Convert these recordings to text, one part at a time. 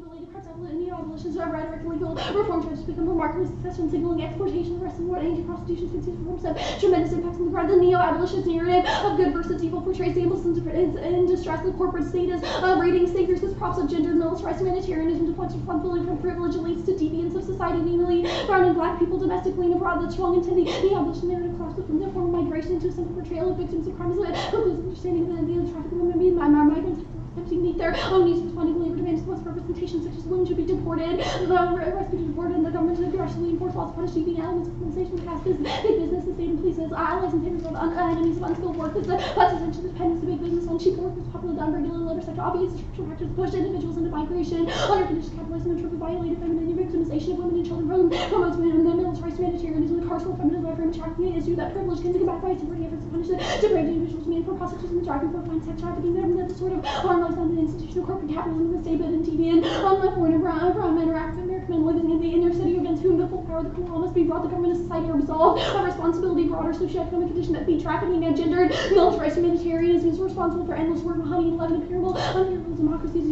related parts of neo-abolitionist rhetoric and legal reform tries to become remarkably successful in signaling exploitation of the rest of the world. Anti-prostitution conceived reforms have tremendous impacts on the ground. The neo-abolitionist narrative of good versus evil portrays the impulses in distress of corporate status, rating saviors as props of gender, militarized humanitarianism, deflects responsibility from privilege, and leads to deviance of society, namely brown and black people domestically and abroad. The strong intent the abolition narrative crosses from the form of migration into a simple portrayal of victims of crimes that concludes understanding of the traffic of women being migrants to meet their own needs, responding to labor demands towards representation, such as women should be deported, rescued and deported, and the government should aggressively enforce laws to punish deviant elements of criminalization, caste big business, the state and police as allies and favors of enemies of unskilled workers, the attention to dependence of big business on cheap workers, popular unregulated labor sector, obvious structural factors push individuals into migration, under conditions capitalism and triple violated femininity, victimization of women and children, promotes women, the militarized humanitarianism, the carceral feminism, reframing trafficking, the issue that privilege can combat by supporting efforts to punish the depraved individuals made for prostitution, driving for fine sex trafficking, the sort of harmless on the institutional corporate capitalism, the state and deviant, unlike foreign and brown men or African American men living in the inner city against whom the full power of the criminal must be brought. The government and society are absolved of responsibility, broader socioeconomic condition that feed trafficking and gendered, militarized humanitarianism is responsible for endless work, honey, and leaven, imperial democracies,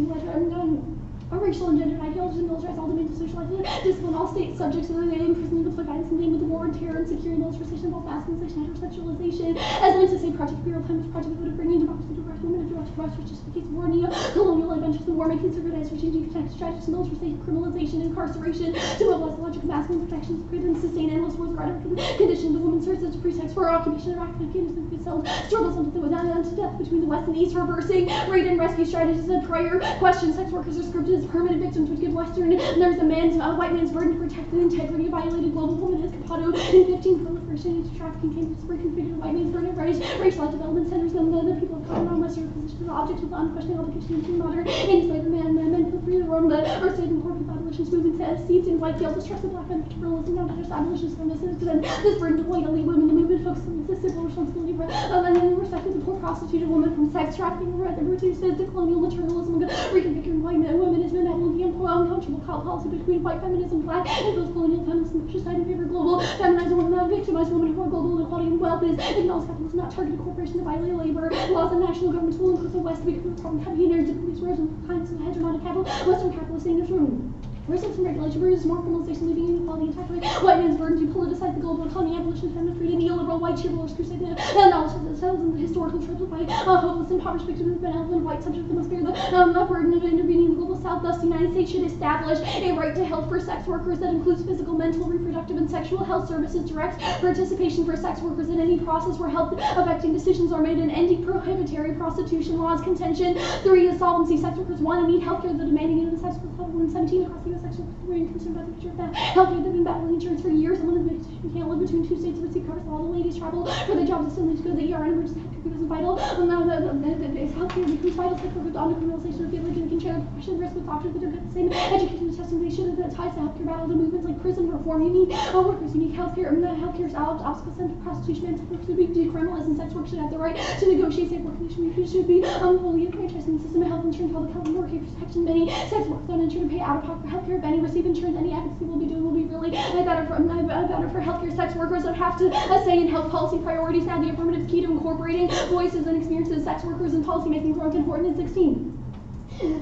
racial and gendered ideologies, and militarize all domains of social life, discipline all state subjects of the imprisonment, deploy guidance in the name of the war and terror and security, militarization, both masculinization, heterosexualization, as linked to say Project Imperial Times, Project that would have bringing democracy to oppress women, and direct to which justificates war, neo-colonial adventures in war, making civilized strategic strategies, militarization, criminalization, incarceration, to mobilize the logic of masculine protections, create and sustain endless wars, rhetoric, condition the woman serves as a pretext for occupation of Afghanistan, struggles something with to death between the West and East, reversing raid and rescue strategies and prayer, question sex workers are scripted as permanent victims would give Western, there's a white man's burden to protect the integrity of violated global woman as Capado in 15 proliferation into trafficking came to reconfigure the white man's burden of racialized development centers and the people of color on Western position as objects with unquestioning obligation to modern enslaved men feel free to roam the earth state and corporate abolitionist movement seeds in white guilt, distrust of black men, liberalism, not just abolitionists from this burden to white elite women. The movement focuses on the civil responsibility for and respect of the poor prostituted woman from sex trafficking, reduces the colonial materialism, reconfiguring white men, women as benevolent, the uncomfortable policy between white feminism, black, and post-colonial feminism, push aside in favor of global, feminize women, victimize women who are global inequality and wealth is acknowledge capitalism, not targeted corporations to violate labor laws, and national governments will include the West to become the problem, heavy inherent police erosion, compliance with hegemonic capital, Western capitalist in this room. Research and regulation produces more criminalization, leaving inequality intact. White man's burden to politicize the global economy, abolition, feminist freedom, neoliberal white cheerleaders crusade the knowledge of themselves and the historical tropes by hopeless, impoverished victims of benevolent white subjects that must bear the burden of intervening in the global South. Thus, the United States should establish a right to health for sex workers that includes physical, mental, reproductive, and sexual health services, direct participation for sex workers in any process where health affecting decisions are made, and ending prohibitory prostitution laws. Contention 3 is solvency. Sex workers want and need healthcare. The demanding of the sex workers level 17 across the U.S. sex workers were concerned about the future of that healthcare. They've been battling insurance for years. One of the biggest issues, can't live between 2 states. Receive covers all the ladies travel for their jobs to go to the ER and emergency healthcare because it's vital. Now healthcare becomes vital. Sex workers on the criminalization of people can share depression risk with doctors that don't get the same education and testing they should. That ties to healthcare battle to movements like prison reform. You need workers. You need healthcare. Healthcare's obstacles and prostitution and sex work should be decriminalized, and sex work should have the right to negotiate safe work conditions. It should be fully integrated in the system of health insurance, public health, and workers protection. Many sex workers don't insure to pay out of pocket for healthcare. If any receive insurance, any advocacy will be doing will be really better for healthcare. Sex workers that have to say in health policy priorities. Now the affirmative is key to incorporating voices and experiences of sex workers in policymaking. Growth important in 16.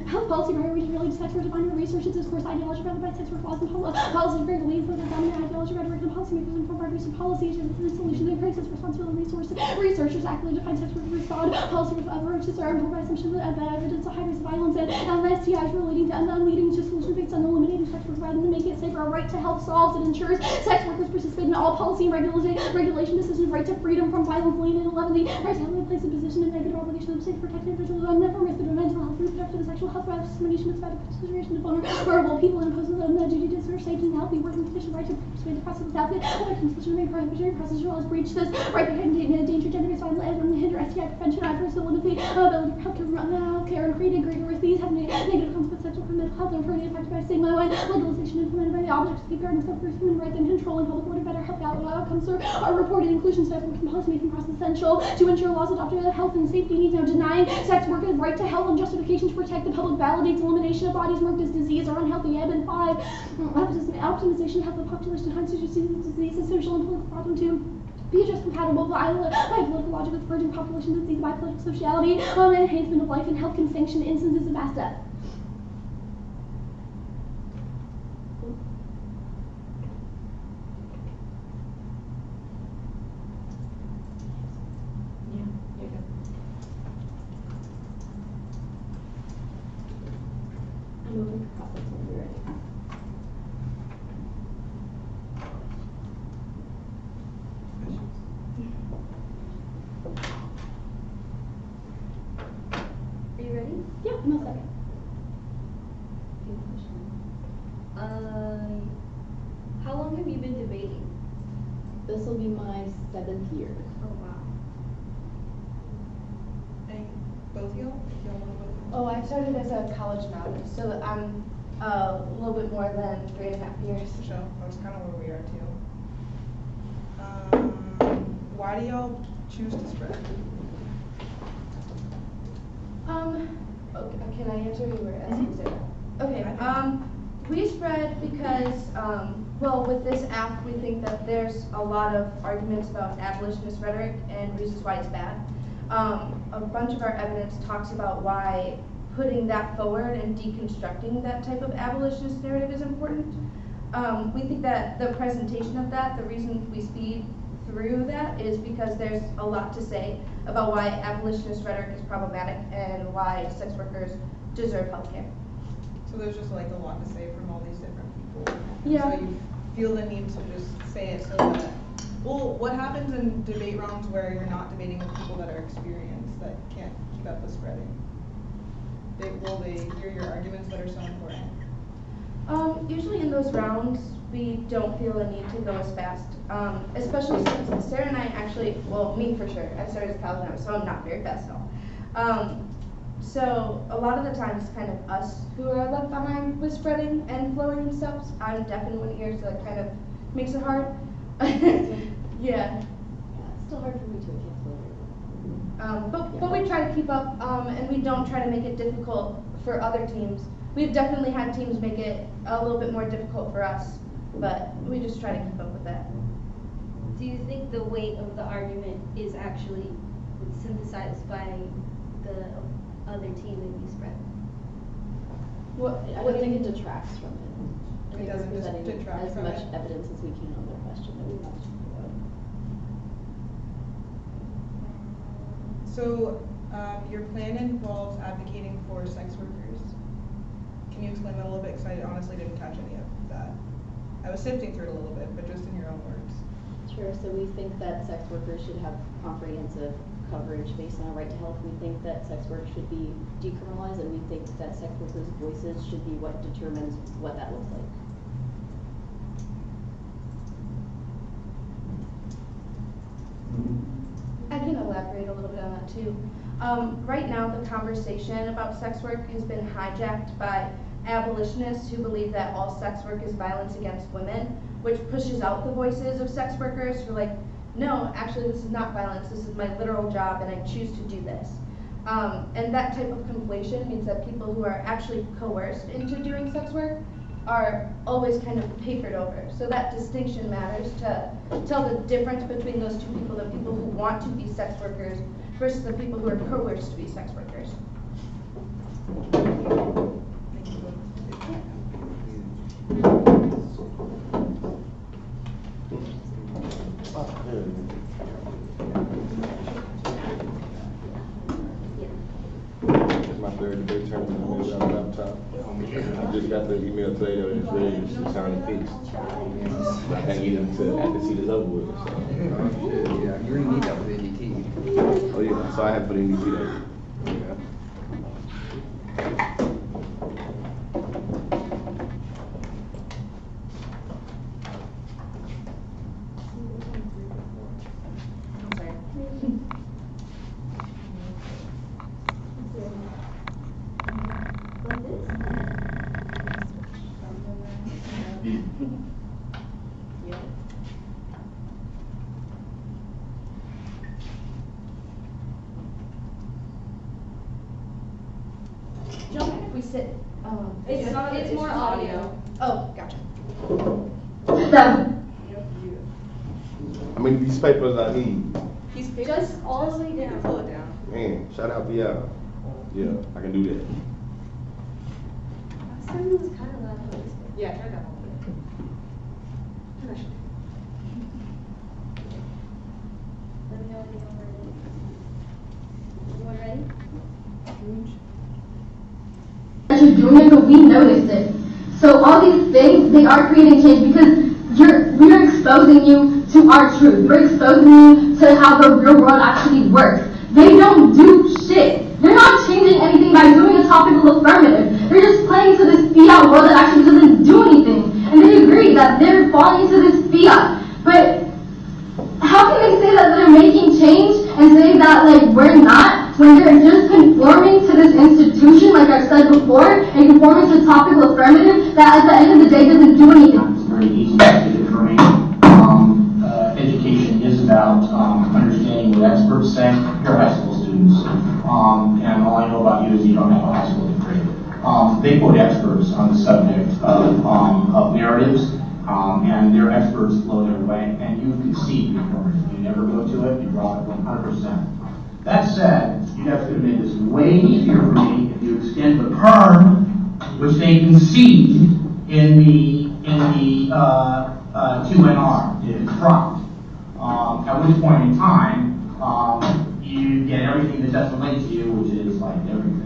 Health policy priorities related to sex work, defined by research, discourse, ideology, rather by sex work laws and policies very lead for the dominant ideology, rhetoric, and policymakers informed by recent policies and the solutions and crisis responsibility resources. Researchers actively define sex work as fraud. Policy approaches are informed by assumptions that evidence of high risk violence and STIs relating to leading to solution based on eliminating sex work rather than making it safer. A right to health solves and ensures sex workers participate in all policy and regulation decisions. Right to freedom from violence, lane and 11. The right to have a place in position and negative obligation of safe protect individuals and never risk their mental health, reproductive and sexual health, discrimination, and consideration of vulnerable people, and imposes on the duty to serve safe and healthy working conditions. Right to participate in the process without the constitution made prohibitory process as well as breach this right to danger, gender-based violence, and hinder STI prevention. I personally limit the ability for healthcare and create a greater risk. These have negative consequences sexual for mental health and further impacted by stigma and legalization implemented by the objects of safeguarding self-first human rights and controlling public order. Better health outcomes are reported. Inclusion step work and policymaking process essential to ensure laws adopted health and safety needs. Now denying sex workers right to health and justification to protect the public validates elimination of bodies marked as disease or unhealthy. Ebb and 5, optimization of health of the population, constitutes disease, and social and political problem to be just compatible by political logic with purging population disease by political sociality, enhancement of life and health can sanction instances of mass death. Yeah, no second. How long have you been debating? This will be my 7th year. Oh wow. And both of y'all? If y'all want to both? Oh, I started as a college novice, so I'm a little bit more than 3.5 years. So that's kind of where we are too. Why do y'all choose to spread? Okay, can I answer you or asking Sarah? Okay, we spread because, well, with this app, we think that there's a lot of arguments about abolitionist rhetoric and reasons why it's bad. A bunch of our evidence talks about why putting that forward and deconstructing that type of abolitionist narrative is important. We think that the presentation of that, the reason we speed through that is because there's a lot to say about why abolitionist rhetoric is problematic and why sex workers deserve health care. So there's just like a lot to say from all these different people. Yeah. So you feel the need to just say it so that, well, what happens in debate rounds where you're not debating with people that are experienced, that can't keep up with spreading? Will they hear your arguments that are so important? Usually in those rounds, we don't feel a need to go as fast, especially since Sarah and I actually, well, me for sure, I started as a college novice, so I'm not very fast at all. So a lot of the time it's kind of us who are left behind with spreading and flowing and stuff. I'm deaf in one ear, so it kind of makes it hard. Yeah. It's still hard for me to But we try to keep up, and we don't try to make it difficult for other teams. We've definitely had teams make it a little bit more difficult for us, but we just try to keep up with that. Do you think the weight of the argument is actually synthesized by the other team that you spread? I don't think it detracts from it. I think doesn't we're just presenting detract as from much it. evidence as we can on the question that we want to talk about. So your plan involves advocating for sex workers. Can you explain that a little bit? Because I honestly didn't catch any of that. I was sifting through it a little bit, but just in your own words. Sure, so we think that sex workers should have comprehensive coverage based on a right to health. We think that sex work should be decriminalized, and we think that sex workers' voices should be what determines what that looks like. I can elaborate a little bit on that too. Right now, the conversation about sex work has been hijacked by abolitionists who believe that all sex work is violence against women, which pushes out the voices of sex workers who are like, no, actually this is not violence, this is my literal job and I choose to do this. And that type of conflation means that people who are actually coerced into doing sex work are always kind of papered over. So that distinction matters to tell the difference between those two people, the people who want to be sex workers versus the people who are coerced to be sex workers. It's my third debate tournament. I'm on the laptop. I just got the email today that it's ready to sign a piece. I can't get into after the CEDA's over with. So. Yeah, you already need that with NDT. Oh yeah, so I have to put NDT though. Yeah. We sit. It's more audio. Oh, gotcha. I mean, these papers I need. He's big. Just all the way You can down. pull it down. Man, shout out to y'all. Yeah, I can do that. Last time it was kind of loud. Yeah, try that one. Let me know when you're ready. Everyone ready? That you're doing it, but we noticed it. So all these things, they are creating change because we're exposing you to our truth. We're exposing you to how the real world actually works. They don't do shit. They're not changing anything by doing a don't have a high school degree. They quote experts on the subject of narratives, and their experts flow their way, and you concede reformism. You never go to it, you drop it 100%. That said, you guys could have made this way easier for me if you extend the perm, which they concede in the 2NR. It is dropped. At which point in time, you get everything that doesn't relate to you, which is like everything.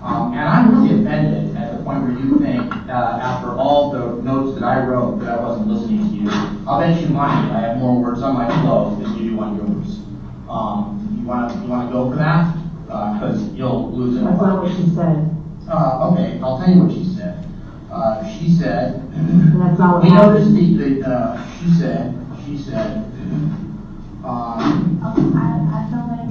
And I'm really offended at the point where you think, after all the notes that I wrote, that I wasn't listening to you. I'll bet you money I have more words on my flow than you do on yours. You want to go for that? Because you'll lose it. That's not what she said. Okay, I'll tell you what she said. She said, and that's not what we happened. noticed she said,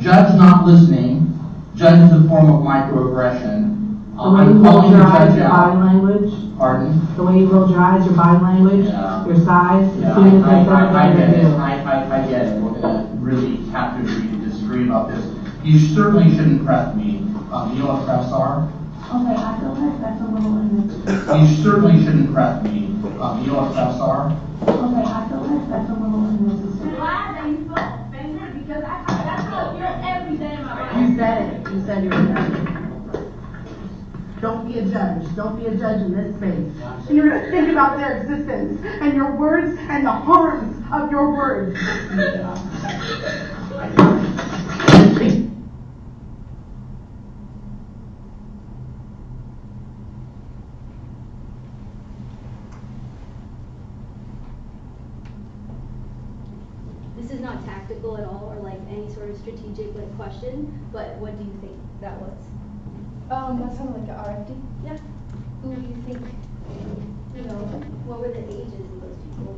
judge not listening, judge is a form of microaggression. The way you roll your eyes, your out. body language. Pardon? The way you roll your eyes, your body language, your size, as soon as they said I get it. do. I get it. We're going to really have to agree to disagree about this. You certainly shouldn't press me. You know what press are? Okay, I feel like that's a little unnecessary. You certainly shouldn't press me. You know what press are? Okay, I feel like that's a little unnecessary. Glad that you felt offended because that's how I feel every day of my life. You said it. You said it. Don't be a judge. Don't be a judge in this space. You're going to think about their existence and your words and the harms of your words. This is not tactical at all, or like any sort of strategic like question, but what do you think that was? That sounded like an RFD. Yeah. Who do you think, you know, what were the ages of those people?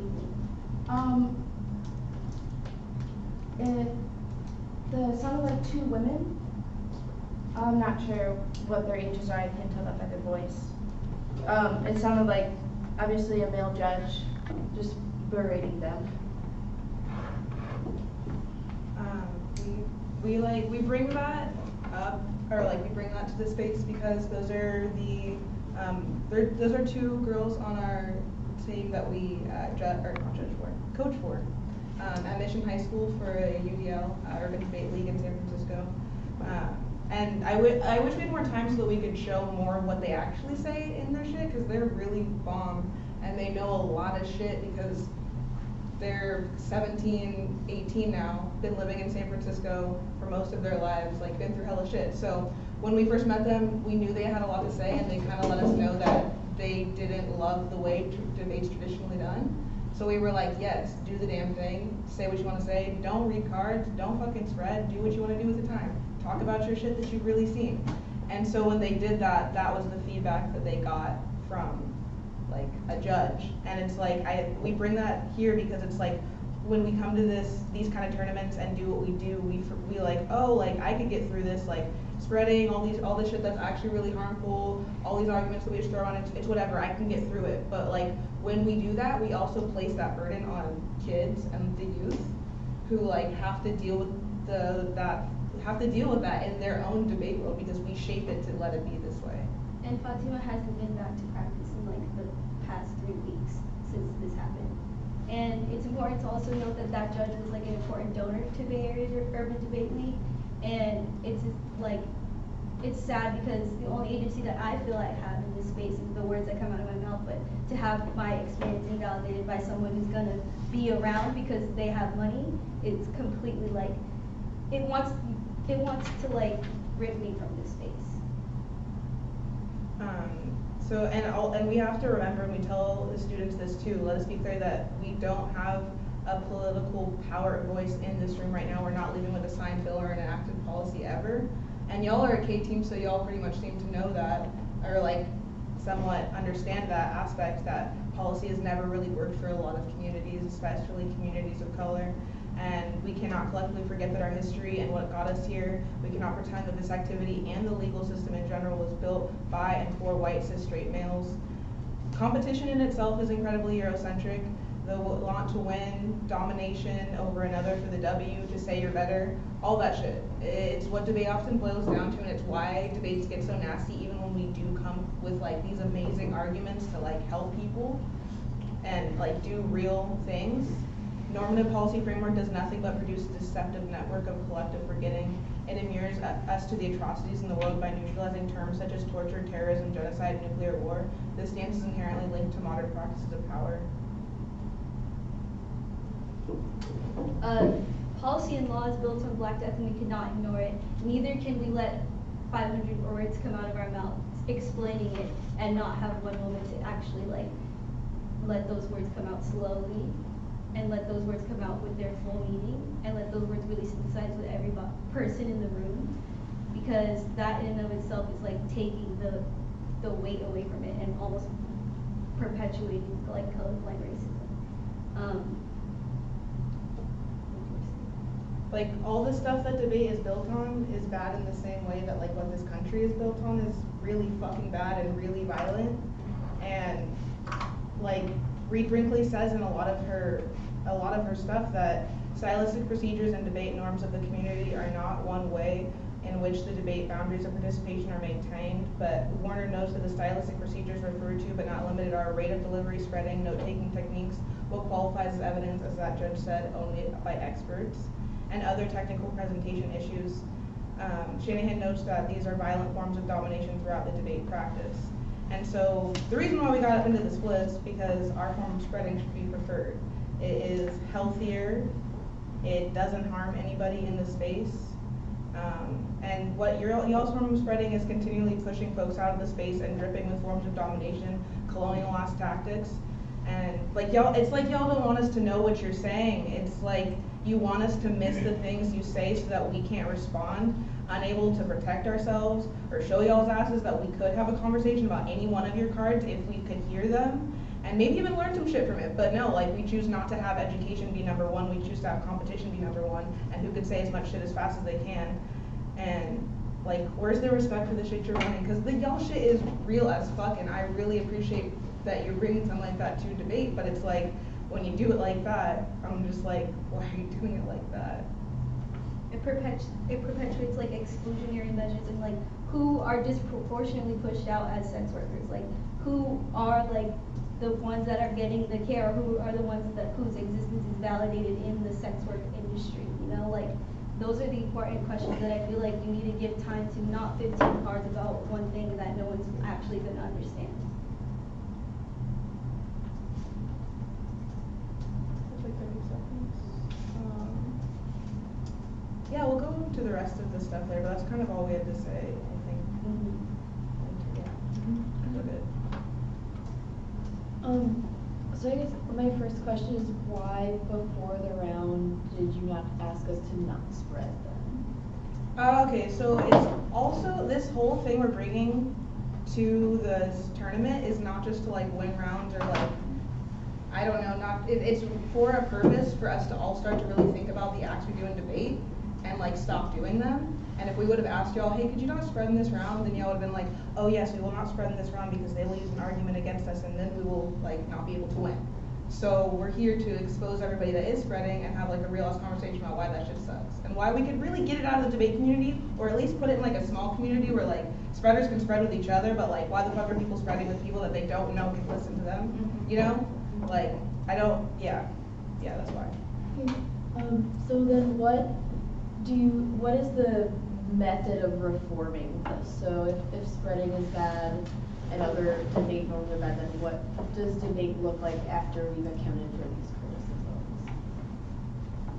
It sounded like two women. I'm not sure what their ages are. I can't tell that by their voice. It sounded like obviously a male judge just berating them. We bring that up, or like we bring that to the space because those are the those are two girls on our team that we coach for at Mission High School for a UDL Urban Debate League in San Francisco. And I wish we had more time so that we could show more of what they actually say in their shit, because they're really bomb and they know a lot of shit because they're 17, 18 now, been living in San Francisco for most of their lives, like been through hella shit. So when we first met them, we knew they had a lot to say, and they kind of let us know that they didn't love the way debate's traditionally done. So we were like, yes, do the damn thing, say what you want to say, don't read cards, don't fucking spread, do what you want to do with the time. Talk about your shit that you've really seen. And so when they did that, that was the feedback that they got from like a judge. And it's like, we bring that here because it's like, when we come to these kind of tournaments and do what we do, we like, oh, like I could get through this, like spreading all this shit that's actually really harmful, all these arguments that we just throw on, it's whatever, I can get through it. But like when we do that, we also place that burden on kids and the youth who like have to deal with that in their own debate world because we shape it to let it be this way. And Fatima hasn't been back to practice in like the past 3 weeks since this happened. And it's important to also note that that judge was like an important donor to Bay Area's Urban Debate League. And it's like, it's sad because the only agency that I feel I have in this space is the words that come out of my mouth, but to have my experience invalidated by someone who's gonna be around because they have money, it's completely like, it wants to like rip me from this space. And we have to remember, and we tell the students this too, let us be clear that we don't have a political power voice in this room right now. We're not leaving with a signed bill or an enacted policy ever. And y'all are a K team, so y'all pretty much seem to know that, or like somewhat understand that aspect, that policy has never really worked for a lot of communities, especially communities of color. And we cannot collectively forget that our history and what got us here, we cannot pretend that this activity and the legal system in general was built by and for white cis straight males. Competition in itself is incredibly Eurocentric. the want to win, domination over another for the W, to say you're better, all that shit. It's what debate often boils down to, and it's why debates get so nasty even when we do come with like these amazing arguments to like help people and like do real things. Normative policy framework does nothing but produce a deceptive network of collective forgetting. It immures us to the atrocities in the world by neutralizing terms such as torture, terrorism, genocide, and nuclear war. This stance is inherently linked to modern practices of power. Policy and law is built on Black death, and we cannot ignore it. Neither can we let 500 words come out of our mouths explaining it and not have one moment to actually like let those words come out slowly and let those words come out with their full meaning and let those words really synthesize with every person in the room, because that in and of itself is like taking the weight away from it and almost perpetuating like colorblind racism. Like all the stuff that debate is built on is bad in the same way that like what this country is built on is really fucking bad and really violent. And like Reed Brinkley says in a lot of her stuff that stylistic procedures and debate norms of the community are not one way in which the debate boundaries of participation are maintained, but Warner notes that the stylistic procedures referred to but not limited are rate of delivery, spreading, note-taking techniques, what qualifies as evidence, as that judge said, only by experts, and other technical presentation issues. Shanahan notes that these are violent forms of domination throughout the debate practice. And so the reason why we got up into the splits because our form of spreading should be preferred. It is healthier, it doesn't harm anybody in the space, and what y'all's form of spreading is continually pushing folks out of the space and dripping with forms of domination, colonialist tactics, and like y'all, it's like y'all don't want us to know what you're saying. It's like you want us to miss the things you say so that we can't respond, unable to protect ourselves, or show y'all's asses that we could have a conversation about any one of your cards if we could hear them, and maybe even learn some shit from it. But no, like we choose not to have education be number one, we choose to have competition be number one, and who could say as much shit as fast as they can. And like, where's the respect for the shit you're running? Because the y'all shit is real as fuck, and I really appreciate that you're bringing something like that to debate, but it's like, when you do it like that, I'm just like, why are you doing it like that? It perpetuates like exclusionary measures and like who are disproportionately pushed out as sex workers, like who are like the ones that are getting the care, who are the ones that whose existence is validated in the sex work industry, you know, like those are the important questions that I feel like you need to give time to, not 15 cards about one thing that no one's actually going to understand. Like 30 seconds. Yeah, we'll go to the rest of the stuff later, but that's kind of all we had to say, I think. We're good. So I guess my first question is, why before the round did you not ask us to not spread then? Okay, so it's also, this whole thing we're bringing to this tournament is not just to like win rounds or like, I don't know, it's for a purpose for us to all start to really think about the acts we do in debate and like stop doing them. And if we would have asked y'all, hey, could you not spread in this round? Then y'all would have been like, oh yes, we will not spread in this round because they will use an argument against us and then we will like not be able to win. So we're here to expose everybody that is spreading and have like a real ass conversation about why that shit sucks. And why we could really get it out of the debate community, or at least put it in like a small community where like spreaders can spread with each other, but like why the fuck are people spreading with people that they don't know can listen to them? You know? Like, I don't, yeah, that's why. So then what is the method of reforming this? So if spreading is bad and other debate norms are bad, then what does debate look like after we've accounted for these criticisms?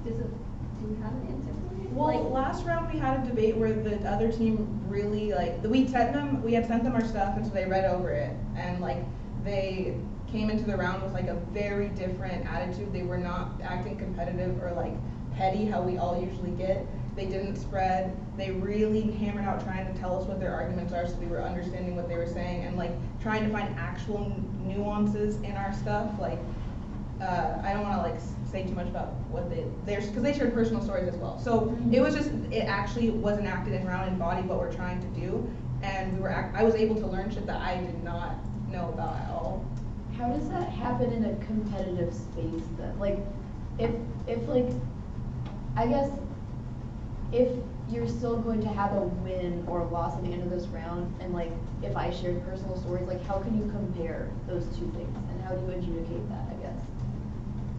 Do we have an answer for it? Well, like, last round we had a debate where the other team really like, we had sent them our stuff and so they read over it and like they came into the round with like a very different attitude. They were not acting competitive or like petty how we all usually get. They didn't spread. They really hammered out trying to tell us what their arguments are so we were understanding what they were saying and like trying to find actual nuances in our stuff. Like, I don't want to like say too much about what because they shared personal stories as well. So it actually was enacted in round and embodied what we're trying to do. And I was able to learn shit that I did not know about at all. how does that happen in a competitive space then? Like, if like, I guess, if you're still going to have a win or a loss at the end of this round, and like, if I shared personal stories, like, how can you compare those two things, and how do you adjudicate that, I guess?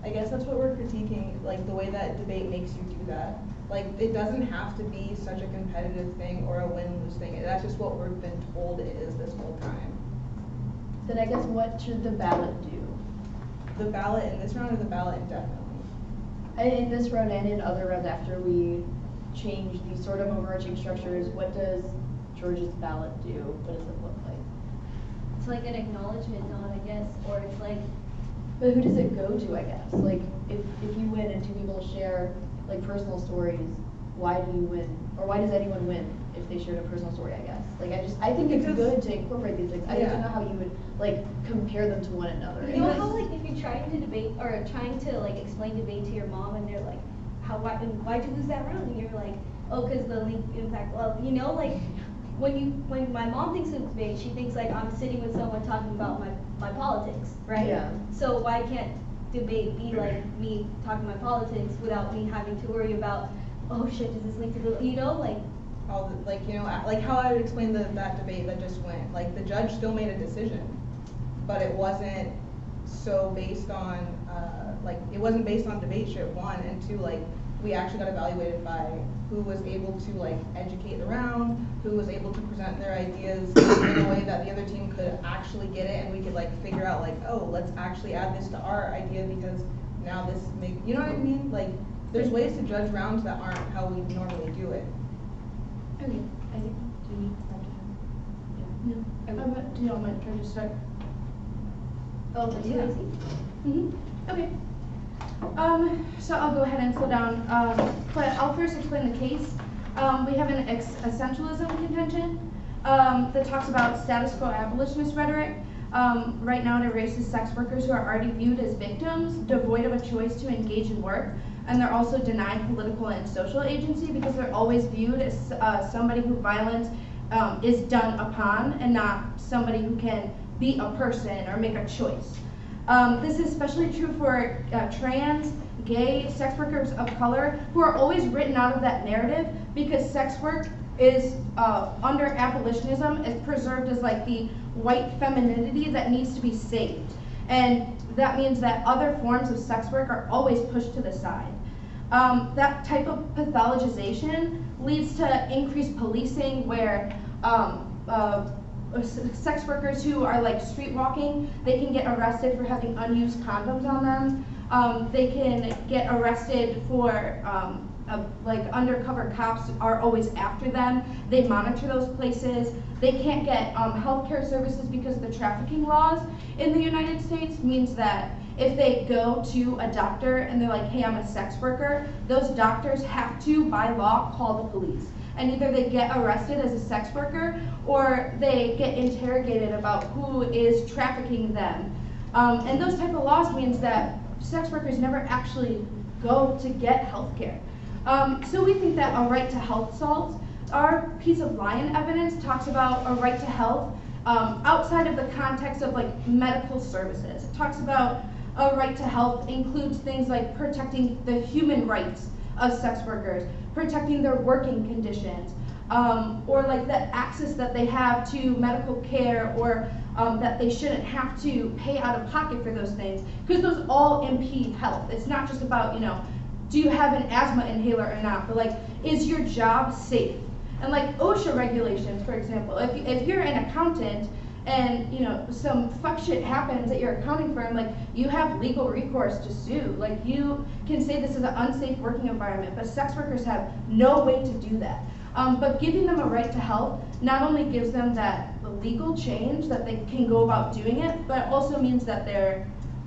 I guess that's what we're critiquing, like the way that debate makes you do that. Like, it doesn't have to be such a competitive thing or a win-lose thing. That's just what we've been told it is this whole time. Then I guess what should the ballot do? The ballot in this round or the ballot indefinitely? In this round and in other rounds after we change these sort of overarching structures, what does George's ballot do? What does it look like? It's like an acknowledgement nod, I guess, or it's like. But who does it go to, I guess? Like, if you win and two people share, like, personal stories, why do you win? Or why does anyone win if they shared a personal story, I guess? Like, I think it's good to incorporate these things. I don't know how you would, like, compare them to one another. You know how, like, if you're trying to debate, or trying to, like, explain debate to your mom, and they're like, why'd you lose that round? And you're like, oh, because the link impact, well, you know, like, when my mom thinks of debate, she thinks like I'm sitting with someone talking about my politics, right? Yeah. So why can't debate be like me talking my politics without me having to worry about, oh shit, does this link to the, you know, like. All the, like, you know, like how I would explain that debate that just went. Like, the judge still made a decision, but it wasn't so based on, like, it wasn't based on debate shit, one, and two, like, we actually got evaluated by who was able to, like, educate the round, who was able to present their ideas in a way that the other team could actually get it, and we could, like, figure out, like, oh, let's actually add this to our idea because now this you know what I mean? Like, there's ways to judge rounds that aren't how we normally do it. Okay, I think, do you need that? No. Do you want to try to start? Oh, that's Yeah. easy. Mm-hmm. Okay. So I'll go ahead and slow down, but I'll first explain the case. We have an essentialism contention that talks about status quo abolitionist rhetoric. Right now it erases sex workers who are already viewed as victims, devoid of a choice to engage in work, and they're also denied political and social agency because they're always viewed as somebody who violence is done upon and not somebody who can be a person or make a choice. This is especially true for trans, gay, sex workers of color who are always written out of that narrative because sex work is, under abolitionism, is preserved as like the white femininity that needs to be saved. And that means that other forms of sex work are always pushed to the side. That type of pathologization leads to increased policing where sex workers who are like street walking, they can get arrested for having unused condoms on them. They can get arrested for like undercover cops are always after them. They monitor those places. They can't get healthcare services because the trafficking laws in the United States means that if they go to a doctor and they're like, hey, I'm a sex worker, those doctors have to, by law, call the police. And either they get arrested as a sex worker or they get interrogated about who is trafficking them. And those type of laws means that sex workers never actually go to get health care. So we think that a right to health solves. Our piece of Lyon evidence talks about a right to health outside of the context of like medical services. It talks about a right to health includes things like protecting the human rights of sex workers, protecting their working conditions, or like the access that they have to medical care, or that they shouldn't have to pay out of pocket for those things, because those all impede health. It's not just about, you know, do you have an asthma inhaler or not, but like, is your job safe? And like OSHA regulations, for example, if you're an accountant and, you know, some fuck shit happens at your accounting firm, like, you have legal recourse to sue. Like, you can say this is an unsafe working environment, but sex workers have no way to do that. But giving them a right to health not only gives them that legal change that they can go about doing it, but it also means that they're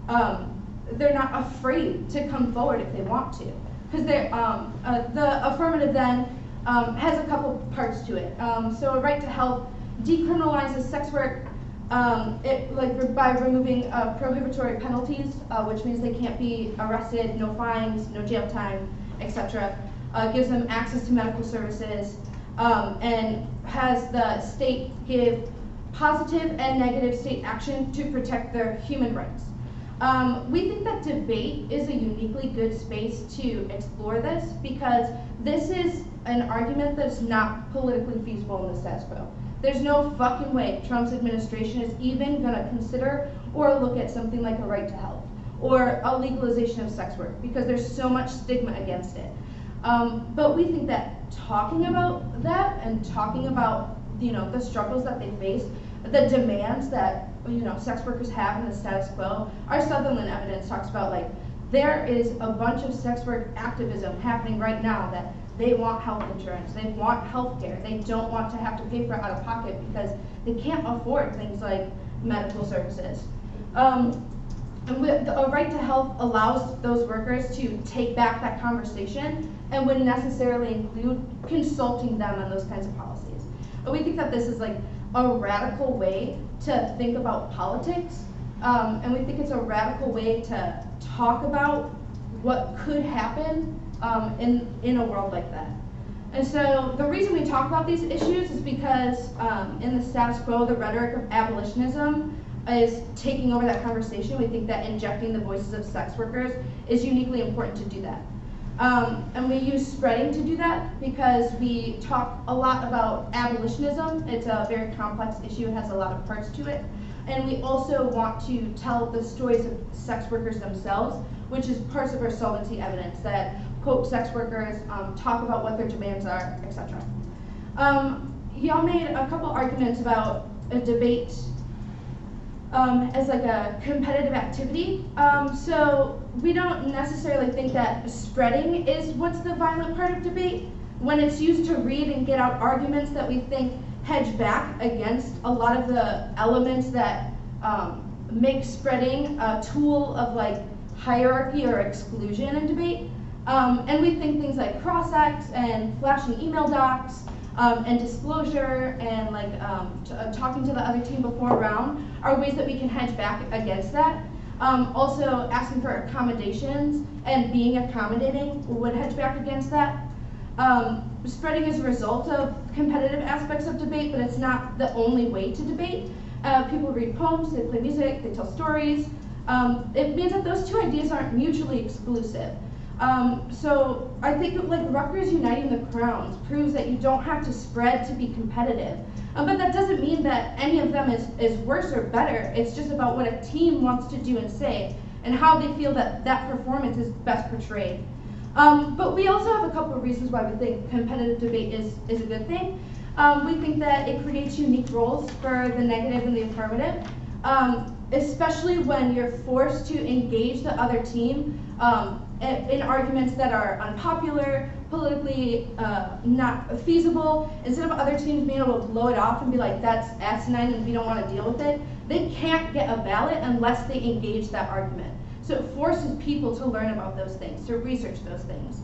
not afraid to come forward if they want to. Because the affirmative then has a couple parts to it. So a right to health decriminalizes sex work by removing prohibitory penalties, which means they can't be arrested, no fines, no jail time, etc. Gives them access to medical services, and has the state give positive and negative state action to protect their human rights. We think that debate is a uniquely good space to explore this because this is an argument that's not politically feasible in the status quo. There's no fucking way Trump's administration is even gonna consider or look at something like a right to health or a legalization of sex work because there's so much stigma against it. But we think that talking about that and talking about, the struggles that they face, the demands that, sex workers have in the status quo, our Sutherland evidence talks about there is a bunch of sex work activism happening right now that they want health insurance, they want health care, they don't want to have to pay for it out of pocket because they can't afford things like medical services. A right to health allows those workers to take back that conversation and would necessarily include consulting them on those kinds of policies. But we think that this is a radical way to think about politics, and we think it's a radical way to talk about what could happen in a world like that. And so the reason we talk about these issues is because in the status quo, the rhetoric of abolitionism is taking over that conversation. We think that injecting the voices of sex workers is uniquely important to do that. And we use spreading to do that because we talk a lot about abolitionism. It's a very complex issue, it has a lot of parts to it. And we also want to tell the stories of sex workers themselves, which is parts of our solvency evidence that quote sex workers, talk about what their demands are, etc. Y'all made a couple arguments about a debate as a competitive activity. So we don't necessarily think that spreading is what's the violent part of debate. When it's used to read and get out arguments that we think hedge back against a lot of the elements that make spreading a tool of hierarchy or exclusion in debate. And we think things like cross-ex and flashing email docs and disclosure and talking to the other team before a round are ways that we can hedge back against that. Also asking for accommodations and being accommodating would hedge back against that. Spreading is a result of competitive aspects of debate, but it's not the only way to debate. People read poems, they play music, they tell stories. It means that those two ideas aren't mutually exclusive. So I think Rutgers uniting the crowns proves that you don't have to spread to be competitive. But that doesn't mean that any of them is worse or better. It's just about what a team wants to do and say and how they feel that that performance is best portrayed. But we also have a couple of reasons why we think competitive debate is a good thing. We think that it creates unique roles for the negative and the affirmative, especially when you're forced to engage the other team in arguments that are unpopular, politically not feasible. Instead of other teams being able to blow it off and be like, that's asinine and we don't want to deal with it, they can't get a ballot unless they engage that argument. So it forces people to learn about those things, to research those things.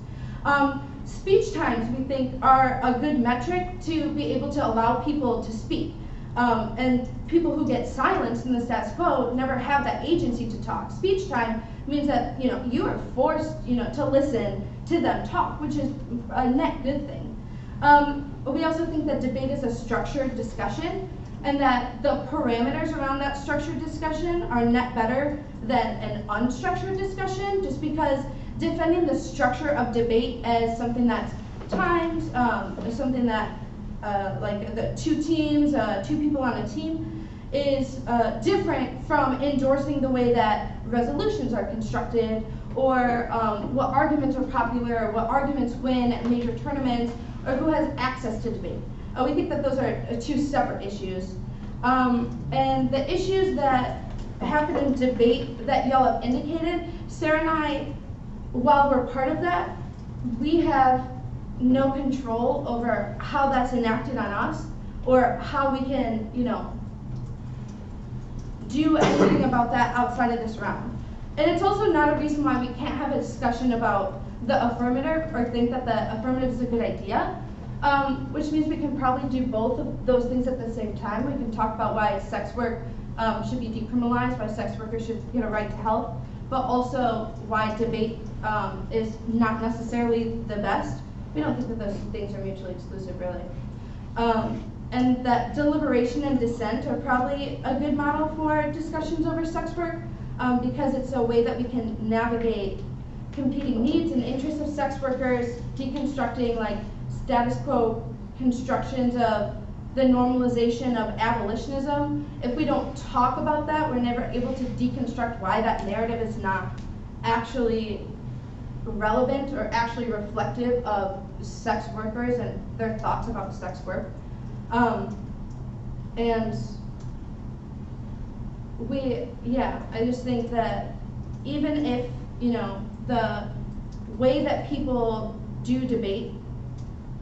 Speech times, we think, are a good metric to be able to allow people to speak. And people who get silenced in the status quo never have that agency to talk. Speech time means that you are forced to listen to them talk, which is a net good thing. But we also think that debate is a structured discussion, and that the parameters around that structured discussion are net better than an unstructured discussion, just because defending the structure of debate as something that's timed, something that the two teams, two people on a team, is different from endorsing the way that resolutions are constructed, or what arguments are popular, or what arguments win at major tournaments, or who has access to debate. We think that those are two separate issues. And the issues that happen in debate that y'all have indicated, Sarah and I, while we're part of that, we have no control over how that's enacted on us, or how we can, do anything about that outside of this round. And it's also not a reason why we can't have a discussion about the affirmative or think that the affirmative is a good idea, which means we can probably do both of those things at the same time. We can talk about why sex work should be decriminalized, why sex workers should get a right to health, but also why debate is not necessarily the best. We don't think that those things are mutually exclusive, really. and that deliberation and dissent are probably a good model for discussions over sex work, because it's a way that we can navigate competing needs and interests of sex workers, deconstructing like status quo constructions of the normalization of abolitionism. If we don't talk about that, we're never able to deconstruct why that narrative is not actually relevant or actually reflective of sex workers and their thoughts about sex work. And I just think that even if, the way that people do debate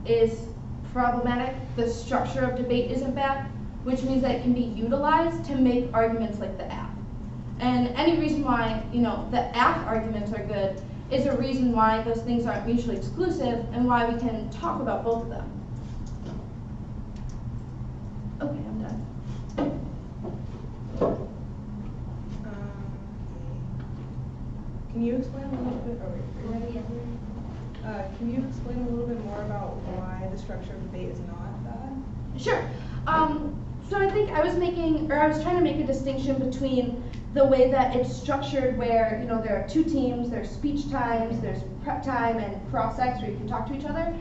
is problematic, the structure of debate isn't bad, which means that it can be utilized to make arguments like the app. And any reason why, the app arguments are good is a reason why those things aren't mutually exclusive and why we can talk about both of them. Okay, I'm done. Can you explain a little bit? Can you explain a little bit more about why the structure of debate is not bad? Sure. So I think I was trying to make a distinction between the way that it's structured, where there are two teams, there's speech times, there's prep time, and cross-ex where you can talk to each other,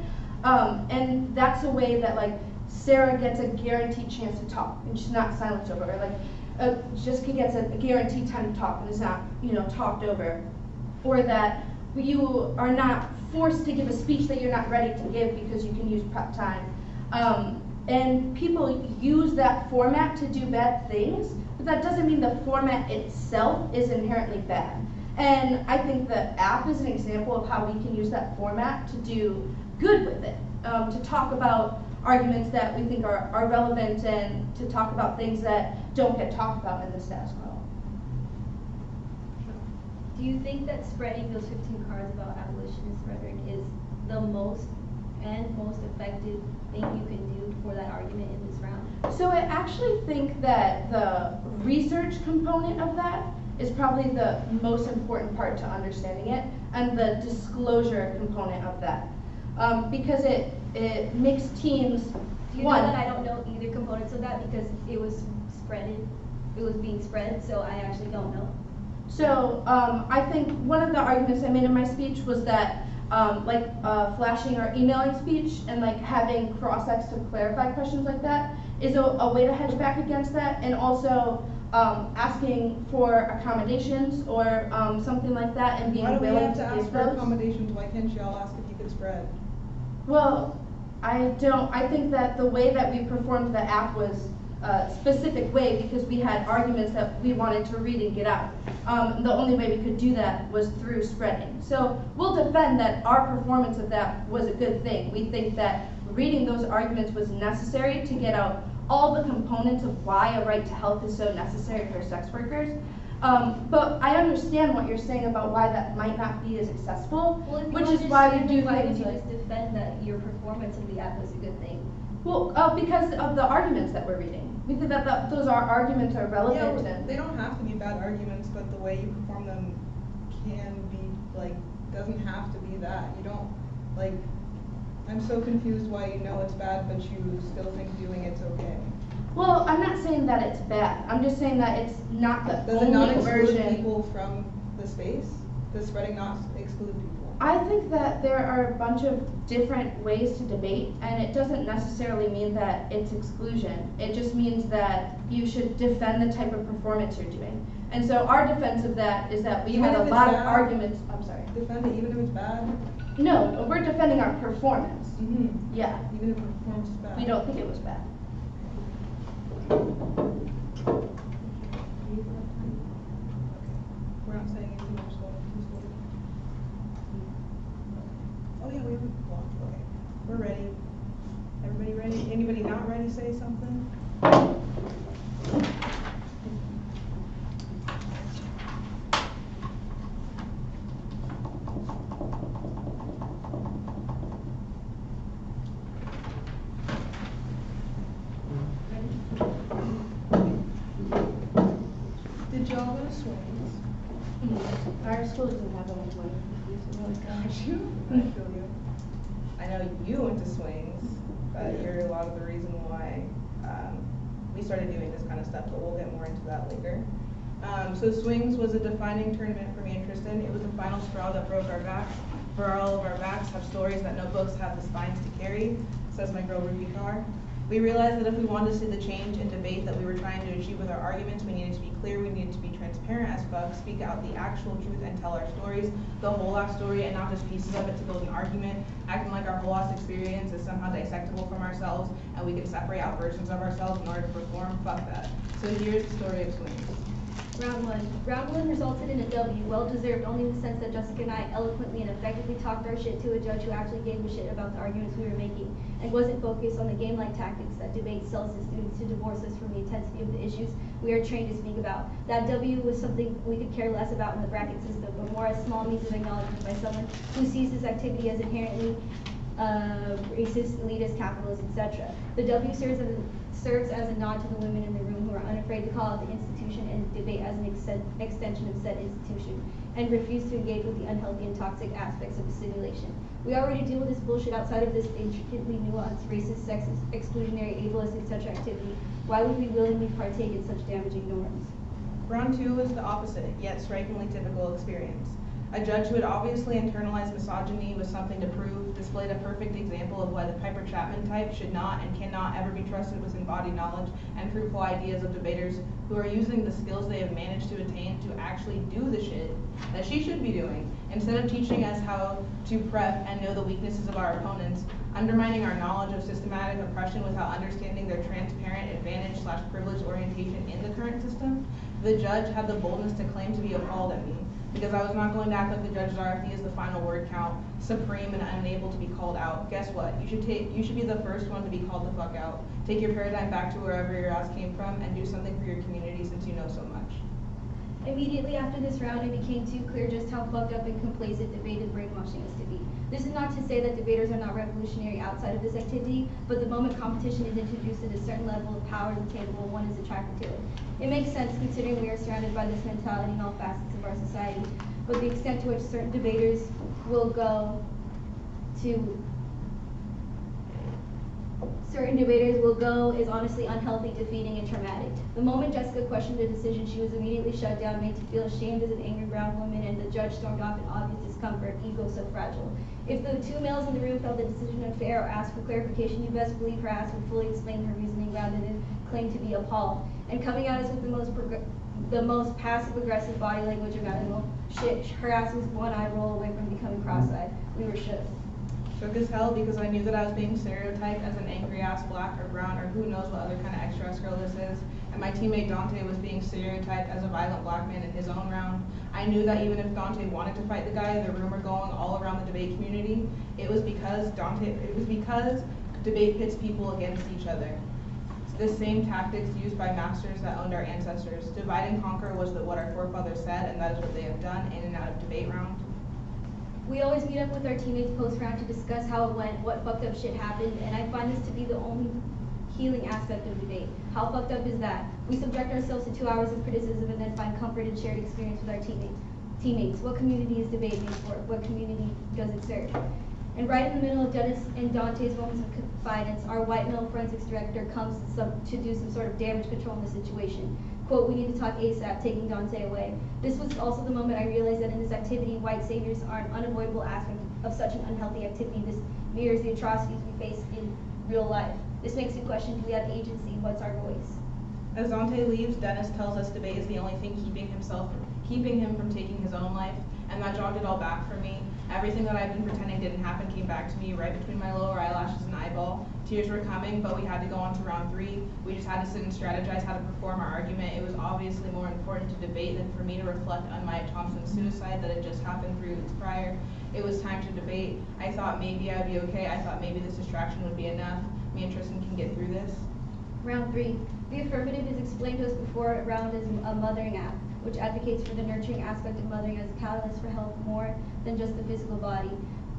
and that's a way that like Sarah gets a guaranteed chance to talk and she's not silenced over, or like Jessica gets a guaranteed time to talk and is not talked over, or that you are not forced to give a speech that you're not ready to give because you can use prep time. And people use that format to do bad things, but that doesn't mean the format itself is inherently bad. And I think the app is an example of how we can use that format to do good with it, to talk about arguments that we think are relevant and to talk about things that don't get talked about in the status quo. Do you think that spreading those 15 cards about abolitionist rhetoric is the most effective thing you can do for that argument in this round? So I actually think that the research component of that is probably the most important part to understanding it, and the disclosure component of that, because it makes teams. Do you know that I don't know either components of that because it was being spread, so I actually don't know. So I think one of the arguments I made in my speech was that flashing or emailing speech and like having cross-ex to clarify questions like that is a way to hedge back against that, and also asking for accommodations or something like that, and being willing to give those. Why do we have to ask for accommodations? Why can't y'all ask if you could spread? Well, I think that the way that we performed the app was a specific way because we had arguments that we wanted to read and get out. The only way we could do that was through spreading. So we'll defend that our performance of that was a good thing. We think that reading those arguments was necessary to get out all the components of why a right to health is so necessary for sex workers. But I understand what you're saying about why that might not be as accessible, which is why we do why things did you like. just defend that your performance of the app was a good thing? Well, because of the arguments that we're reading. We think that those arguments are relevant. Yeah, they don't have to be bad arguments, but the way you perform them can be doesn't have to be that. You don't I'm so confused why you know it's bad, but you still think doing it's okay. Well, I'm not saying that it's bad. I'm just saying that it's not the Does only it not exclude version. people from the space? Does spreading not exclude people? I think that there are a bunch of different ways to debate, and it doesn't necessarily mean that it's exclusion. It just means that you should defend the type of performance you're doing. And so our defense of that is that we had a lot of arguments. I'm sorry. Defend it even if it's bad? No, we're defending our performance. Mm-hmm. Yeah. Even if the performance is bad? We don't think it was bad. We're not saying anything, we're just going to Oh yeah, we have a clock. Okay. We're ready. Everybody ready? Anybody not ready, say something? Did y'all go to swings? Our school doesn't have one. Got you. I feel you. I know you went to swings, but you're a lot of the reason why we started doing this kind of stuff, but we'll get more into that later. So swings was a defining tournament for me and Tristan. It was the final straw that broke our backs. For all of our backs have stories that no books have the spines to carry, says my girl Ruby Carr. We realized that if we wanted to see the change and debate that we were trying to achieve with our arguments, we needed to be clear, we needed to be transparent as fuck, speak out the actual truth and tell our stories, the whole ass story and not just pieces of it to build an argument, acting like our whole ass experience is somehow dissectable from ourselves and we can separate out versions of ourselves in order to perform. Fuck that. So here's the story of swings. Round one. Round one resulted in a W, well-deserved only in the sense that Jessica and I eloquently and effectively talked our shit to a judge who actually gave a shit about the arguments we were making and wasn't focused on the game-like tactics that debate sells to students to divorce us from the intensity of the issues we are trained to speak about. That W was something we could care less about in the bracket system, but more as small means of acknowledgement by someone who sees this activity as inherently racist, elitist, capitalist, etc. The W serves as a nod to the women in the room who are unafraid to call out the institution and debate as an extension of said institution, and refuse to engage with the unhealthy and toxic aspects of the simulation. We already deal with this bullshit outside of this intricately nuanced, racist, sexist, exclusionary, ableist, etc. activity. Why would we willingly partake in such damaging norms? Round two was the opposite, yet strikingly typical experience. A judge who had obviously internalized misogyny with something to prove displayed a perfect example of why the Piper Chapman type should not and cannot ever be trusted with embodied knowledge and fruitful ideas of debaters who are using the skills they have managed to attain to actually do the shit that she should be doing, instead of teaching us how to prep and know the weaknesses of our opponents, undermining our knowledge of systematic oppression without understanding their transparent advantage/privilege orientation in the current system. The judge had the boldness to claim to be appalled at me, because I was not going to act like the judge's RFD is the final word count, supreme and unable to be called out. Guess what? You should be the first one to be called the fuck out. Take your paradigm back to wherever your ass came from and do something for your community since you know so much. Immediately after this round, it became too clear just how fucked up and complacent debate is brainwashing us to be. This is not to say that debaters are not revolutionary outside of this activity, but the moment competition is introduced at a certain level of power is attainable, one is attracted to it. It makes sense considering we are surrounded by this mentality in all facets of our society, but the extent to which certain debaters will go is honestly unhealthy, defeating, and traumatic. The moment Jessica questioned a decision, she was immediately shut down, made to feel ashamed as an angry brown woman, and the judge stormed off in obvious discomfort, ego so fragile. If the two males in the room felt the decision unfair or asked for clarification, you best believe her ass would fully explain her reasoning rather than claim to be appalled. And coming at us with the most passive-aggressive body language imaginable, shit, her ass was one eye roll away from becoming cross-eyed. We were shook. Shook as hell because I knew that I was being stereotyped as an angry ass black or brown or who knows what other kind of extra girl this is. And my teammate Dante was being stereotyped as a violent black man in his own round. I knew that even if Dante wanted to fight the guy, the rumor going all around the debate community, it was because debate pits people against each other. The same tactics used by masters that owned our ancestors. Divide and conquer was what our forefathers said, and that is what they have done in and out of debate round. We always meet up with our teammates post-round to discuss how it went, what fucked up shit happened, and I find this to be the only healing aspect of debate. How fucked up is that? We subject ourselves to 2 hours of criticism and then find comfort in shared experience with our teammates. What community is debate made for? What community does it serve? And right in the middle of Dennis and Dante's moments of confidence, our white male forensics director comes to do some sort of damage control in the situation. Quote, we need to talk ASAP, taking Dante away. This was also the moment I realized that in this activity, white saviors are an unavoidable aspect of such an unhealthy activity. This mirrors the atrocities we face in real life. This makes me question, do we have agency? What's our voice? As Dante leaves, Dennis tells us debate is the only thing keeping him from taking his own life, and that jogged it all back for me. Everything that I've been pretending didn't happen came back to me right between my lower eyelashes and eyeball. Tears were coming, but we had to go on to round 3. We just had to sit and strategize how to perform our argument. It was obviously more important to debate than for me to reflect on Maya Thompson's suicide that had just happened 3 weeks prior. It was time to debate. I thought maybe I'd be okay. I thought maybe this distraction would be enough. Me and Tristan can get through this. Round 3. The affirmative is explained to us before a round as a mothering app, which advocates for the nurturing aspect of mothering as a catalyst for health more than just the physical body.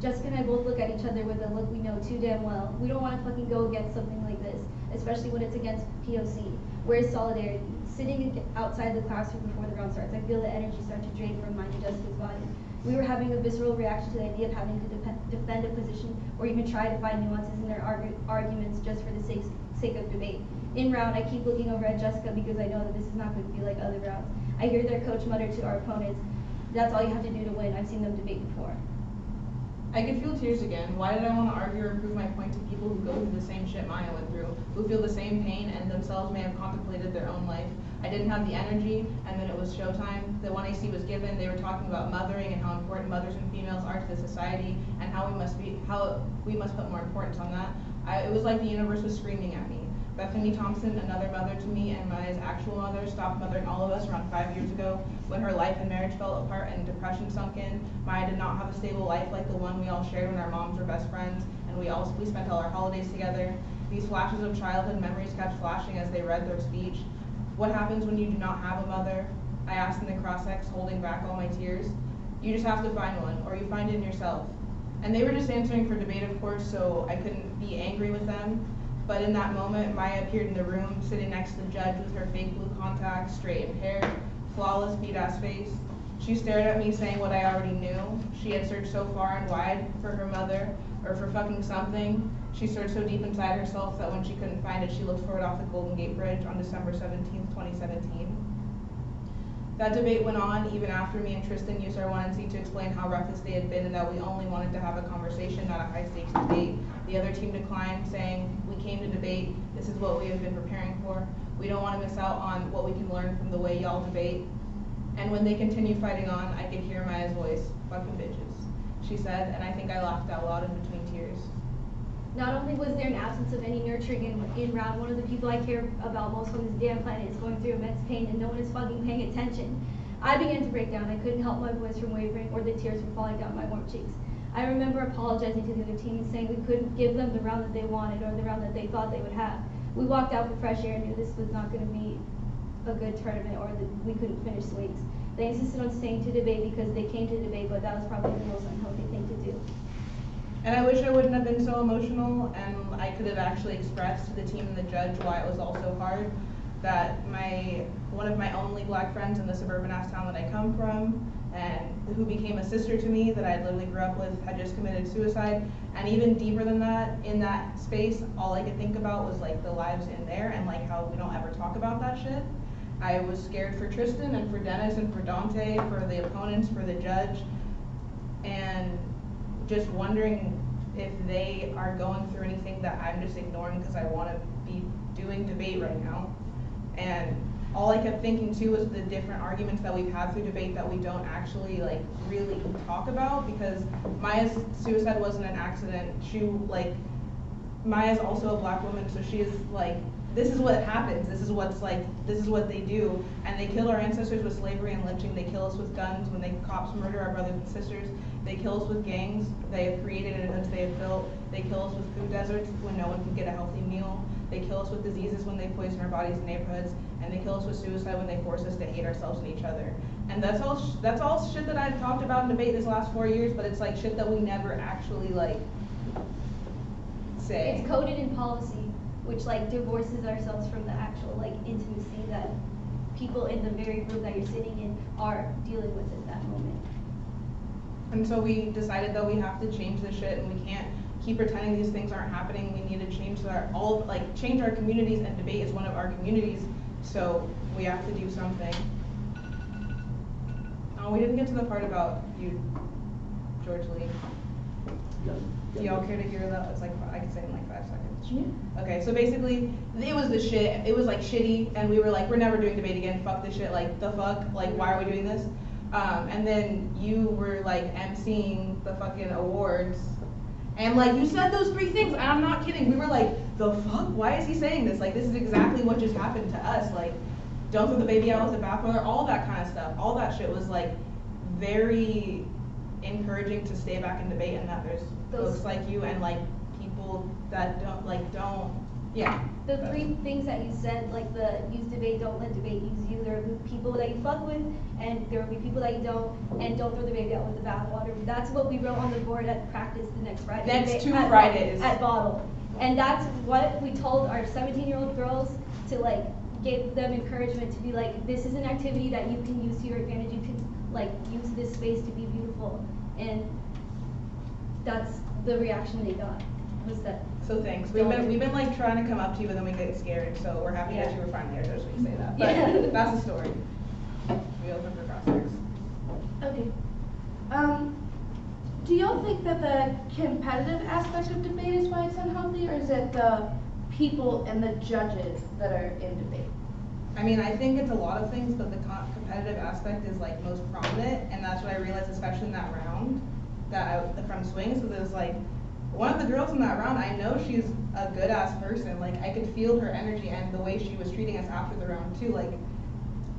Jessica and I both look at each other with a look we know too damn well. We don't want to fucking go against something like this, especially when it's against POC. Where's solidarity? Sitting outside the classroom before the round starts, I feel the energy start to drain from mine and Jessica's body. We were having a visceral reaction to the idea of having to defend a position or even try to find nuances in their arguments just for the sake of debate. In round, I keep looking over at Jessica because I know that this is not going to be like other rounds. I hear their coach mutter to our opponents, "That's all you have to do to win. I've seen them debate before." I could feel tears again. Why did I want to argue or prove my point to people who go through the same shit Maya went through, who feel the same pain and themselves may have contemplated their own life? I didn't have the energy, and then it was showtime. The 1AC was given. They were talking about mothering and how important mothers and females are to the society, and how we must put more importance on that. It was like the universe was screaming at me. Bethany Thompson, another mother to me and Maya's actual mother, stopped mothering all of us around 5 years ago when her life and marriage fell apart and depression sunk in. Maya did not have a stable life like the one we all shared when our moms were best friends, and we spent all our holidays together. These flashes of childhood memories kept flashing as they read their speech. What happens when you do not have a mother? I asked in the cross-ex, holding back all my tears. You just have to find one, or you find it in yourself. And they were just answering for debate, of course, so I couldn't be angry with them. But in that moment, Maya appeared in the room, sitting next to the judge with her fake blue contacts, straightened hair, flawless beat-ass face. She stared at me saying what I already knew. She had searched so far and wide for her mother, or for fucking something. She searched so deep inside herself that when she couldn't find it, she looked for it off the Golden Gate Bridge on December 17th, 2017. That debate went on even after me and Tristan used our 1NC to explain how rough this day had been and that we only wanted to have a conversation, not a high-stakes debate. The other team declined, saying, "We came to debate. This is what we have been preparing for. We don't want to miss out on what we can learn from the way y'all debate." And when they continued fighting on, I could hear Maya's voice, "Fucking bitches," she said, and I think I laughed out loud in between tears. Not only was there an absence of any nurturing in round, one of the people I care about most on this damn planet is going through immense pain and no one is fucking paying attention. I began to break down. I couldn't help my voice from wavering or the tears from falling down my warm cheeks. I remember apologizing to the other team and saying we couldn't give them the round that they wanted or the round that they thought they would have. We walked out for fresh air and knew this was not going to be a good tournament or that we couldn't finish swings. They insisted on staying to debate because they came to debate, but that was probably the most unhealthy thing to do. And I wish I wouldn't have been so emotional and I could have actually expressed to the team and the judge why it was all so hard. That one of my only black friends in the suburban ass town that I come from and who became a sister to me that I literally grew up with had just committed suicide. And even deeper than that, in that space, all I could think about was like the lives in there and like how we don't ever talk about that shit. I was scared for Tristan and for Dennis and for Dante, for the opponents, for the judge, and just wondering if they are going through anything that I'm just ignoring because I want to be doing debate right now. And all I kept thinking too was the different arguments that we've had through debate that we don't actually like really talk about, because Maya's suicide wasn't an accident. Maya's also a black woman, so she is like, this is what happens, this is what they do, and they killed our ancestors with slavery and lynching. They kill us with guns when cops murder our brothers and sisters. They kill us with gangs they have created and hoods they have built. They kill us with food deserts when no one can get a healthy meal. They kill us with diseases when they poison our bodies and neighborhoods, and they kill us with suicide when they force us to hate ourselves and each other. And that's all shit that I've talked about in debate this last 4 years, but it's like shit that we never actually like say. It's coded in policy, which like divorces ourselves from the actual like intimacy that people in the very room that you're sitting in are dealing with at that moment. And so we decided that we have to change this shit, and we can't keep pretending these things aren't happening. We need to change change our communities, and debate is one of our communities, so we have to do something. Oh, we didn't get to the part about you, George Lee. Do y'all care to hear that? It's like, I can say it in like 5 seconds. Yeah. Okay, so basically, it was the shit. It was like shitty, and we were like, we're never doing debate again. Fuck this shit. Like, the fuck? Like, why are we doing this? And then you were like emceeing the fucking awards, and like you said those 3 things, and I'm not kidding. We were like, the fuck? Why is he saying this? Like, this is exactly what just happened to us. Like, don't throw the baby out with the bathwater. All that kind of stuff. All that shit was like very encouraging to stay back in debate, and that there's folks like you and like people that don't. Yeah. The 3 things that you said, like the use debate, don't let debate use you. There will be people that you fuck with, and there will be people that you don't, and don't throw the baby out with the bathwater. That's what we wrote on the board at practice the next Friday. Next 2 Fridays. At Bottle. And that's what we told our 17-year-old girls, to like give them encouragement to be like, this is an activity that you can use to your advantage. You can like use this space to be beautiful. And that's the reaction they got. Was that? So thanks. We've been like trying to come up to you, but then we get scared. So we're happy that you were finally there, just so you say that. But Yeah. that's the story. We open for prospects. Okay. Do y'all think that the competitive aspect of debate is why it's unhealthy, or is it the people and the judges that are in debate? I mean, I think it's a lot of things, but the competitive aspect is like most prominent, and that's what I realized, especially in that round, from swings, because it was like, one of the girls in that round, I know she's a good ass person. Like, I could feel her energy and the way she was treating us after the round too. Like,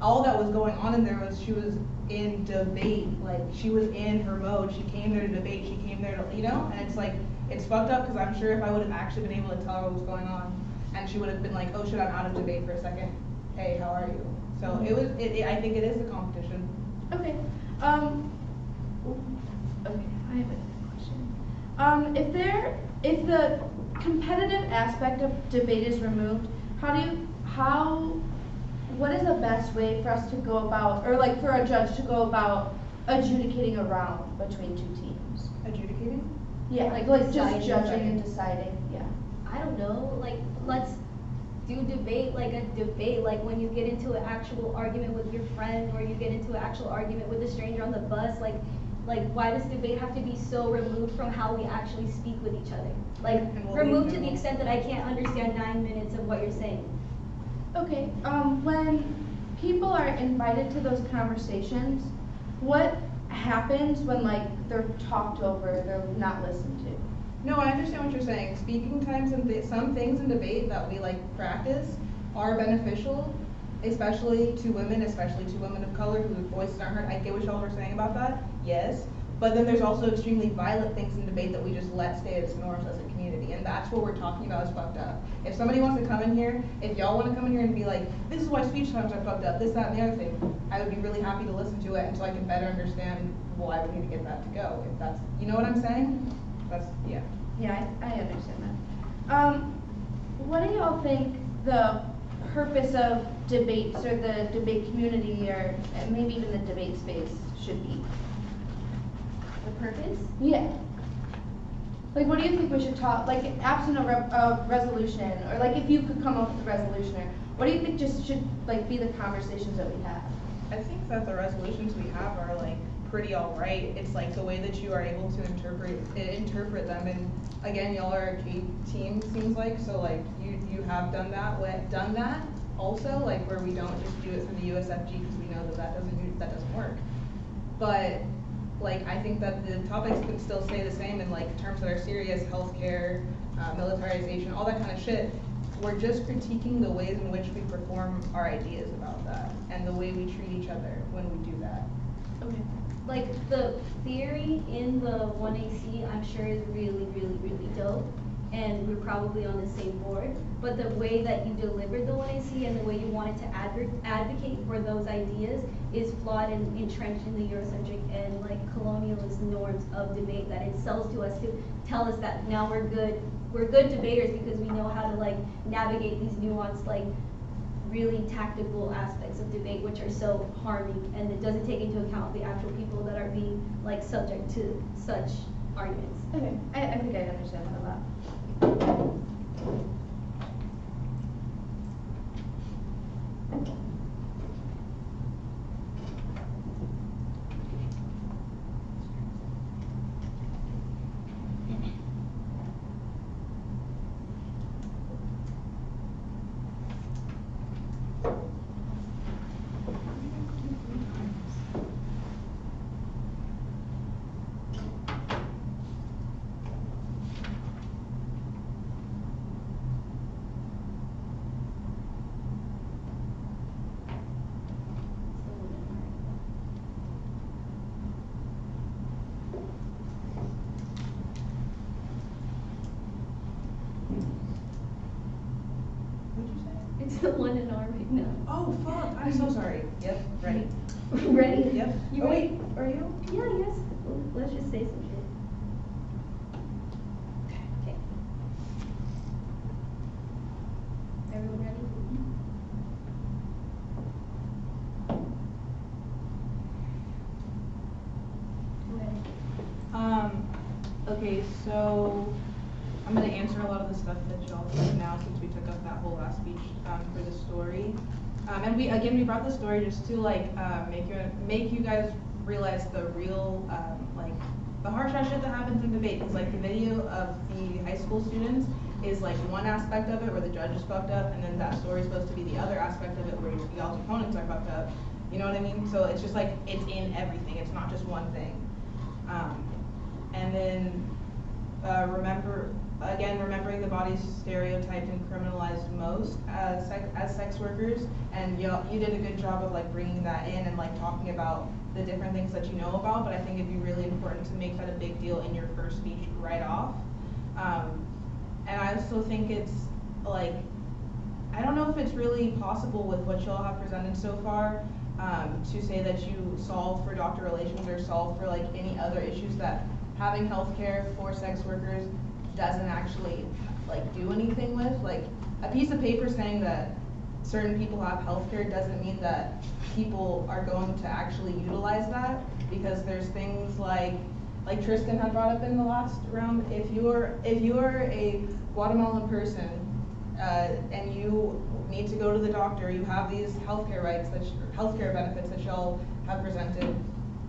all that was going on in there was she was in debate. Like, she was in her mode. She came there to debate. She came there to, you know? And it's like, it's fucked up because I'm sure if I would have actually been able to tell her what was going on, and she would have been like, oh shit, I'm out of debate for a second. Hey, how are you? So I think it is the competition. Okay. Okay, I have a question. If the competitive aspect of debate is removed, what is the best way for us to go about, or like for a judge to go about adjudicating a round between two teams? Adjudicating? Yeah, like just judging and deciding, yeah. I don't know, like, let's do debate like a debate, like when you get into an actual argument with your friend, or you get into an actual argument with a stranger on the bus, like why does debate have to be so removed from how we actually speak with each other? Like, removed to the extent that I can't understand 9 minutes of what you're saying. Okay, when people are invited to those conversations, what happens when like they're talked over, they're not listened to? No, I understand what you're saying. Speaking times and some things in debate that we like practice are beneficial, especially to women of color whose voices aren't heard. I get what y'all were saying about that, yes. But then there's also extremely violent things in debate that we just let stay as norms as a community, and that's what we're talking about is fucked up. If somebody wants to come in here, if y'all want to come in here and be like, this is why speech times are fucked up, this, that, and the other thing, I would be really happy to listen to it until I can better understand why we need to get that to go. If that's, you know what I'm saying? That's, yeah. Yeah, I understand that. What do y'all think the purpose of debates or the debate community or maybe even the debate space should be? The purpose? Yeah. Like, what do you think we should talk, like, absent a resolution, or like if you could come up with a resolution, or what do you think just should like be the conversations that we have? I think that the resolutions we have are like pretty alright. It's like the way that you are able to interpret them, and again, y'all are a key team, seems like, so like you have done that also, like where we don't just do it through the USFG because we know that doesn't work. But like, I think that the topics can still stay the same in like terms that are serious, healthcare, militarization, all that kind of shit. We're just critiquing the ways in which we perform our ideas about that and the way we treat each other when we do that. Okay. Like, the theory in the 1AC, I'm sure is really, really, really dope, and we're probably on the same board, but the way that you delivered the 1AC and the way you wanted to advocate for those ideas is flawed and entrenched in the Eurocentric and like colonialist norms of debate that it sells to us to tell us that now we're good debaters because we know how to like navigate these nuanced, like really tactical aspects of debate which are so harming, and it doesn't take into account the actual people that are being like subject to such arguments. Okay, I think I understand that a lot. It's the one in our right now. Oh fuck, I'm so sorry. Yep, ready. Ready? Yep. You wait, ready? are you? Yeah, yes. Let's just say some shit. Okay. Everyone ready? Okay, so I'm gonna answer a lot of the stuff that y'all said now since we took up that whole last speech for the story. And we brought the story just to like make you guys realize the real like the harsh shit that happens in debate. Because like the video of the high school students is like one aspect of it where the judge is fucked up, and then that story is supposed to be the other aspect of it where y'all's opponents are fucked up. You know what I mean? So it's just like it's in everything. It's not just one thing. And then remembering the body's stereotyped and criminalized most as sex workers, and you did a good job of like bringing that in and like talking about the different things that you know about. But I think it'd be really important to make that a big deal in your first speech right off. And I also think it's like, I don't know if it's really possible with what y'all have presented so far to say that you solve for doctor relations or solve for like any other issues that having healthcare for sex workers doesn't actually like do anything with. Like a piece of paper saying that certain people have healthcare doesn't mean that people are going to actually utilize that, because there's things like Tristan had brought up in the last round. If you're a Guatemalan person and you need to go to the doctor, you have these healthcare rights, healthcare benefits that y'all have presented.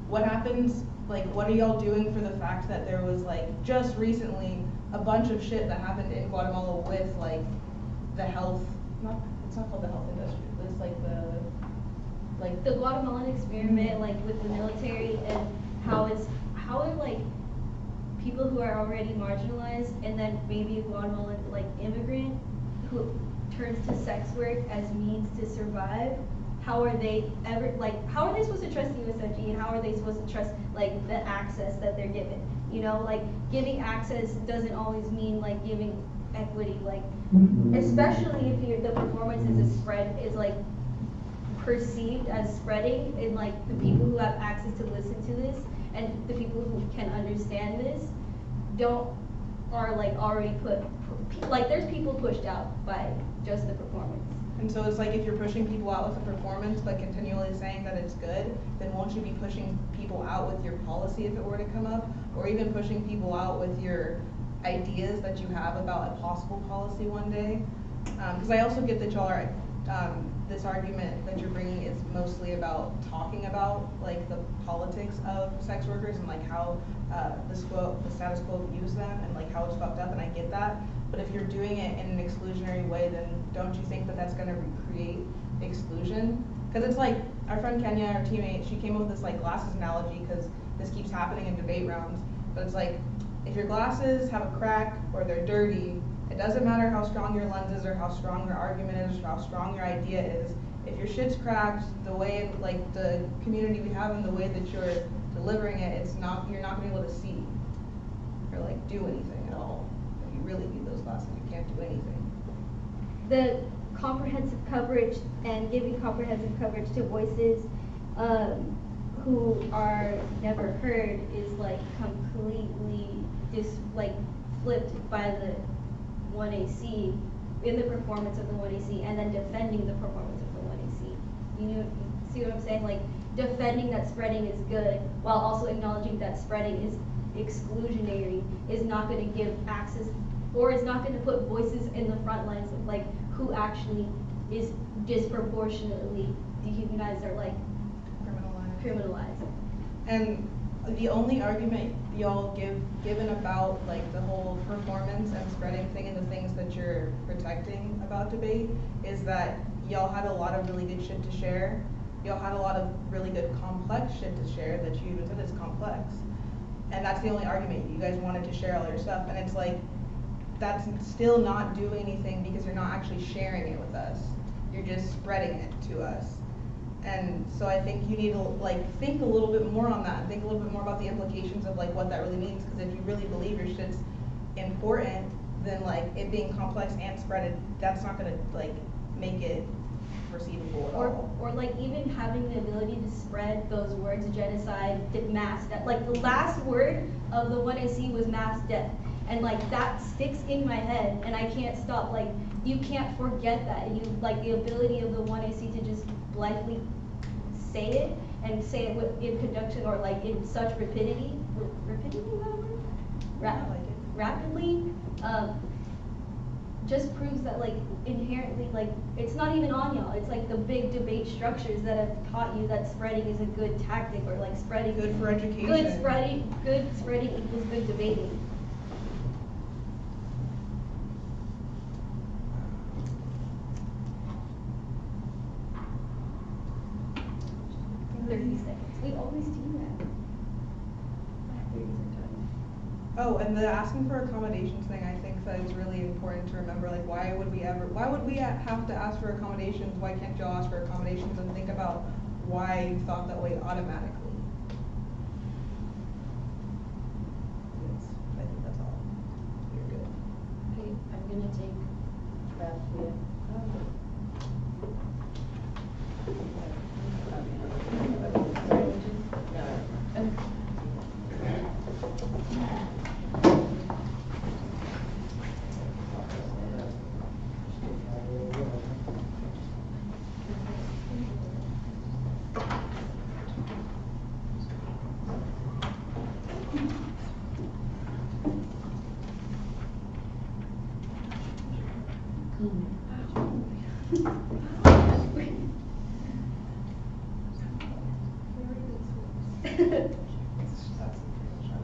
What happens? Like, what are y'all doing for the fact that there was like just recently a bunch of shit that happened in Guatemala with like the health? It's not called the health industry. It's like the Guatemalan experiment, like with the military, and how it like people who are already marginalized, and then maybe a Guatemalan like immigrant who turns to sex work as means to survive. How are they supposed to trust the USMG, and how are they supposed to trust like the access that they're given? You know, like giving access doesn't always mean like giving equity, like especially if the performance is like perceived as spreading, and like the people who have access to listen to this and the people who can understand this are like already there's people pushed out by just the performance. And so it's like if you're pushing people out with a performance but continually saying that it's good, then won't you be pushing people out with your policy if it were to come up, or even pushing people out with your ideas that you have about a possible policy one day? Because I also get that y'all are this argument that you're bringing is mostly about talking about like the politics of sex workers and like how the status quo views them and like how it's fucked up, and I get that. But if you're doing it in an exclusionary way, then don't you think that that's going to recreate exclusion? Because it's like our friend Kenya, our teammate, she came up with this like glasses analogy, because this keeps happening in debate rounds. But it's like, if your glasses have a crack or they're dirty, it doesn't matter how strong your lens is or how strong your argument is or how strong your idea is. If your shit's cracked, the way like the community we have and the way that you're delivering it, you're not going to be able to see or like do anything at all. If you really need those glasses, you can't do anything. The comprehensive coverage and giving comprehensive coverage to voices who are never heard is like completely flipped by the 1AC in the performance of the 1AC, and then defending the performance of the 1AC. You see what I'm saying? Like defending that spreading is good while also acknowledging that spreading is exclusionary, is not going to give access, or is not going to put voices in the front lines of like who actually is disproportionately dehumanized or like criminalized. And the only argument y'all given about like the whole performance and spreading thing and the things that you're protecting about debate is that y'all had a lot of really good shit to share. Y'all had a lot of really good complex shit to share that you even said is complex. And that's the only argument. You guys wanted to share all your stuff, and it's like that's still not doing anything because you're not actually sharing it with us. You're just spreading it to us. And so I think you need to like think a little bit more on that. Think a little bit more about the implications of like what that really means. Because if you really believe your shit's important, then like it being complex and spreaded, that's not gonna like make it perceivable at all. Or like even having the ability to spread those words, genocide, mass death. Like the last word of the 1AC was mass death. And like that sticks in my head and I can't stop. Like you can't forget that. And you like the ability of the 1AC to just blithely say it and say it in conjunction or like in such rapidity. Rapidity, is that a word? I like it. rapidly, just proves that like inherently, like it's not even on y'all. It's like the big debate structures that have taught you that spreading is a good tactic, or like spreading Good for education. Good spreading equals good debating. In 30 seconds. We always do that. Oh, and the asking for accommodations thing, I think that is really important to remember. Like, why would we have to ask for accommodations? Why can't y'all ask for accommodations and think about why you thought that way automatically? I think that's all. You're good. Okay, I'm gonna take Beth.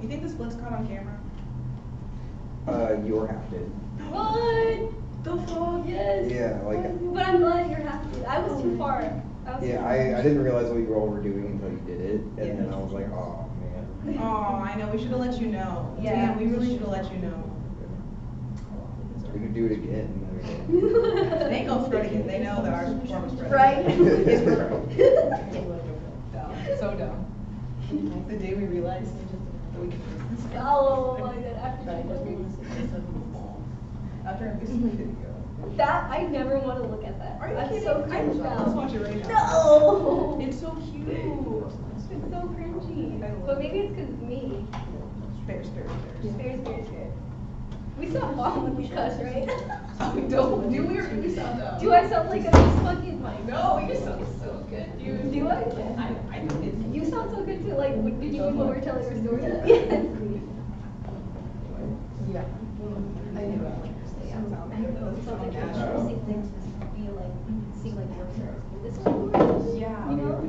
You think the split's caught on camera? Your half did. What? The fuck? Yes. Yeah, like. But I'm glad you're happy. I was too far. Yeah, I didn't realize what you all were doing until you did it, and then I was like, oh man. Oh, I know. We should have let you know. Yeah. Damn, we really should have let you know. We could do it again. They ain't gonna spread again. They know that our form is spread. Right? It's dumb. So dumb. The day we realized that we could do this. Oh my god, after After I missed the video. that, I never want to look at that. Are you That's kidding? so cringe now. Let's watch it right now. No! It's so cute. It's so cringy. But maybe it's because me. Spare. Spare. We sound awful when we cuss, right? We don't. Do we or do we sound dumb? Do I sound like a fucking like? No, you sound so good, dude. Do I? I did. You sound so good too. Like, did you when we were telling our story? Yes. Yeah. I knew it. Interesting things just be like, seem like yourself. This is cool. Yeah. You know?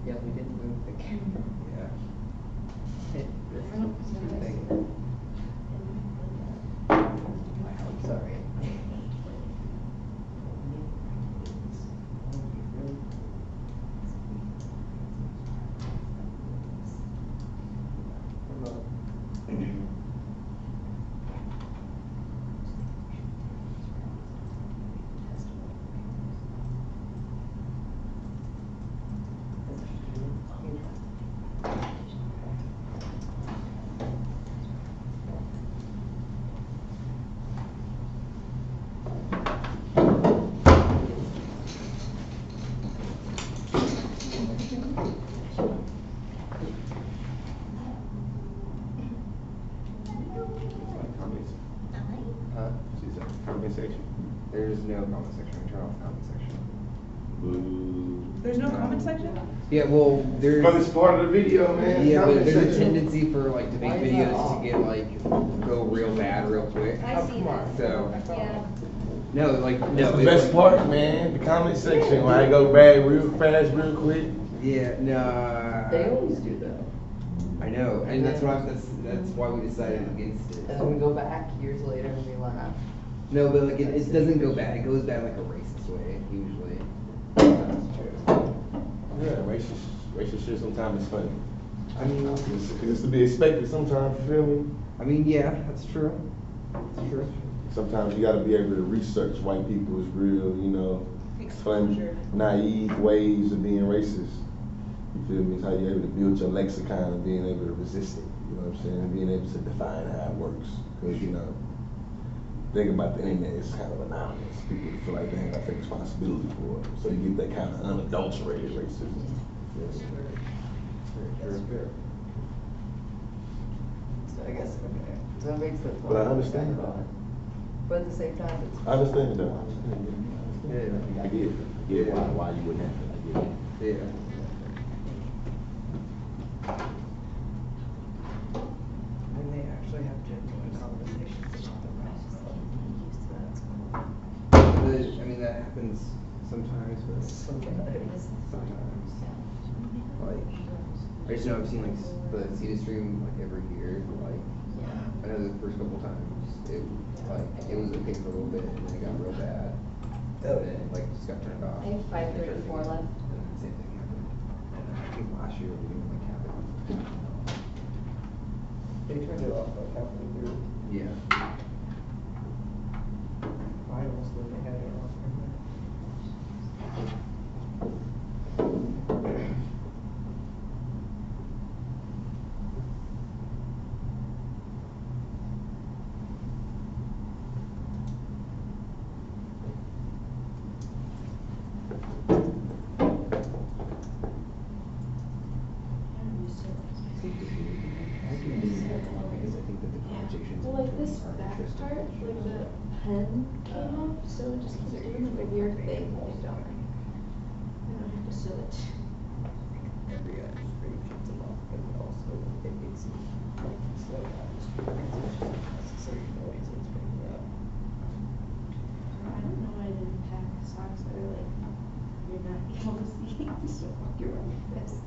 Yeah, we didn't move the camera. Yeah. I'm sorry. There's no comment section. Turn off comment section. Boo. There's no comment section? Yeah, well, there's. But it's part of the video, man. Yeah, but Comment there's a section. tendency for like debate videos to get like go real bad real quick. I see that. So. Yeah. No, like That's no. the it- best part, man. The comment section when I go bad real fast, real quick. Yeah, no. They always do that. I know, and that's why we decided against it. And then we go back years later and we laugh. No, but like it doesn't go bad. It goes bad like a racist way usually. That's true. Yeah, racist shit sometimes is funny. I mean, It's to be expected sometimes, you feel me? I mean, yeah, that's true. That's true. Sometimes you gotta be able to research white people's real, you know, fun, Exposure. naive ways of being racist. You feel me? It's how you're able to build your lexicon and being able to resist it. You know what I'm saying? And being able to define how it works. Because, you know, think about the internet, it's kind of anonymous. People feel like they ain't got to take responsibility for it. So you get that kind of unadulterated racism. Yes. Very So I guess, okay. So that makes sense. But I understand. But at the same time, it's. I understand though. Yeah. I get it. I get why you wouldn't have it. I get it. Yeah. mean, that happens sometimes, but sometimes. Like, I just know I've seen like the CEDA stream like every year. Like, I know the first couple times it was okay for a little bit, and then it got real bad. And then it like just got turned off. I have 534 left. And then the same thing happened. And I think last year we didn't like have it. They turned it off like halfway through Yeah. finals when they had it off. Well, like this back part, like the pen came off, so it just keeps doing like a weird thing. I don't have to sew it. Every screen shuts them off, but it also it makes it like slow down the screen transition, so you know it's bringing it up. I don't know why I didn't pack socks that are like, you're not able to see, so fuck you're wearing this.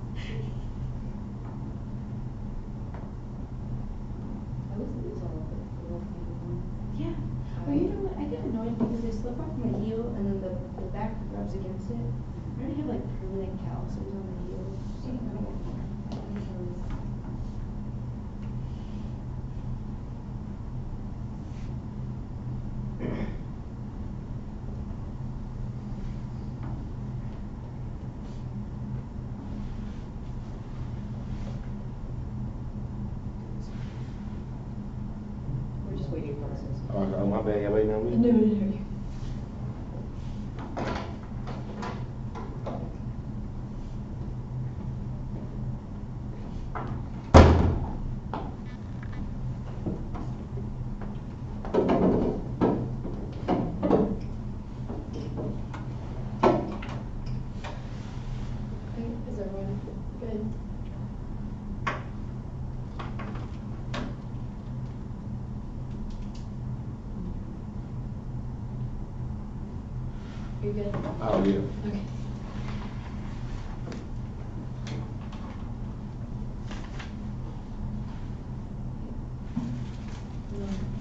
I was lose all of it, the little tiny one. Yeah, well, you know what, I get annoyed because they slip off my heel and then the back rubs against it. I already have like permanent calluses on my heels. So I don't want more. We're just waiting for this. Oh, my bad, y'all waiting on me? No. Is everyone good? You good? Oh, yeah. Okay.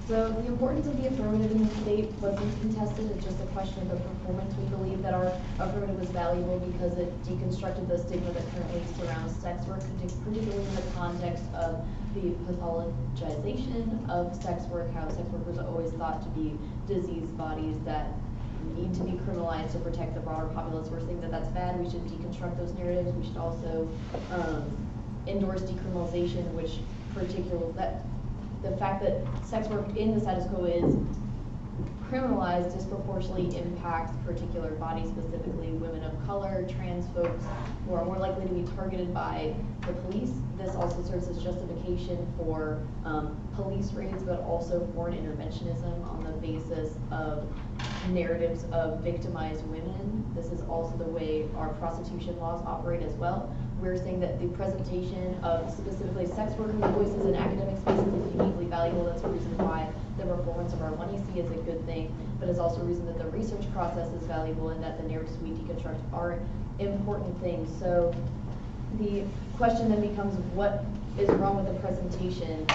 So the importance of the affirmative in this debate wasn't contested, it's just a question of the performance. We believe that our affirmative was valuable because it deconstructed the stigma that currently surrounds sex work, particularly in the context of the pathologization of sex work, how sex workers are always thought to be diseased bodies that need to be criminalized to protect the broader populace. We're saying that that's bad. We should deconstruct those narratives. We should also endorse decriminalization, which the fact that sex work in the status quo is criminalized disproportionately impacts particular bodies, specifically women of color, trans folks, who are more likely to be targeted by the police. This also serves as justification for police raids, but also foreign interventionism on the basis of narratives of victimized women. This is also the way our prostitution laws operate as well. We're saying that the presentation of specifically sex workers' voices in academic spaces is uniquely valuable. That's a reason why the performance of our 1AC is a good thing, but it's also a reason that the research process is valuable and that the narratives we deconstruct are important things. So the question then becomes, what is wrong with the presentation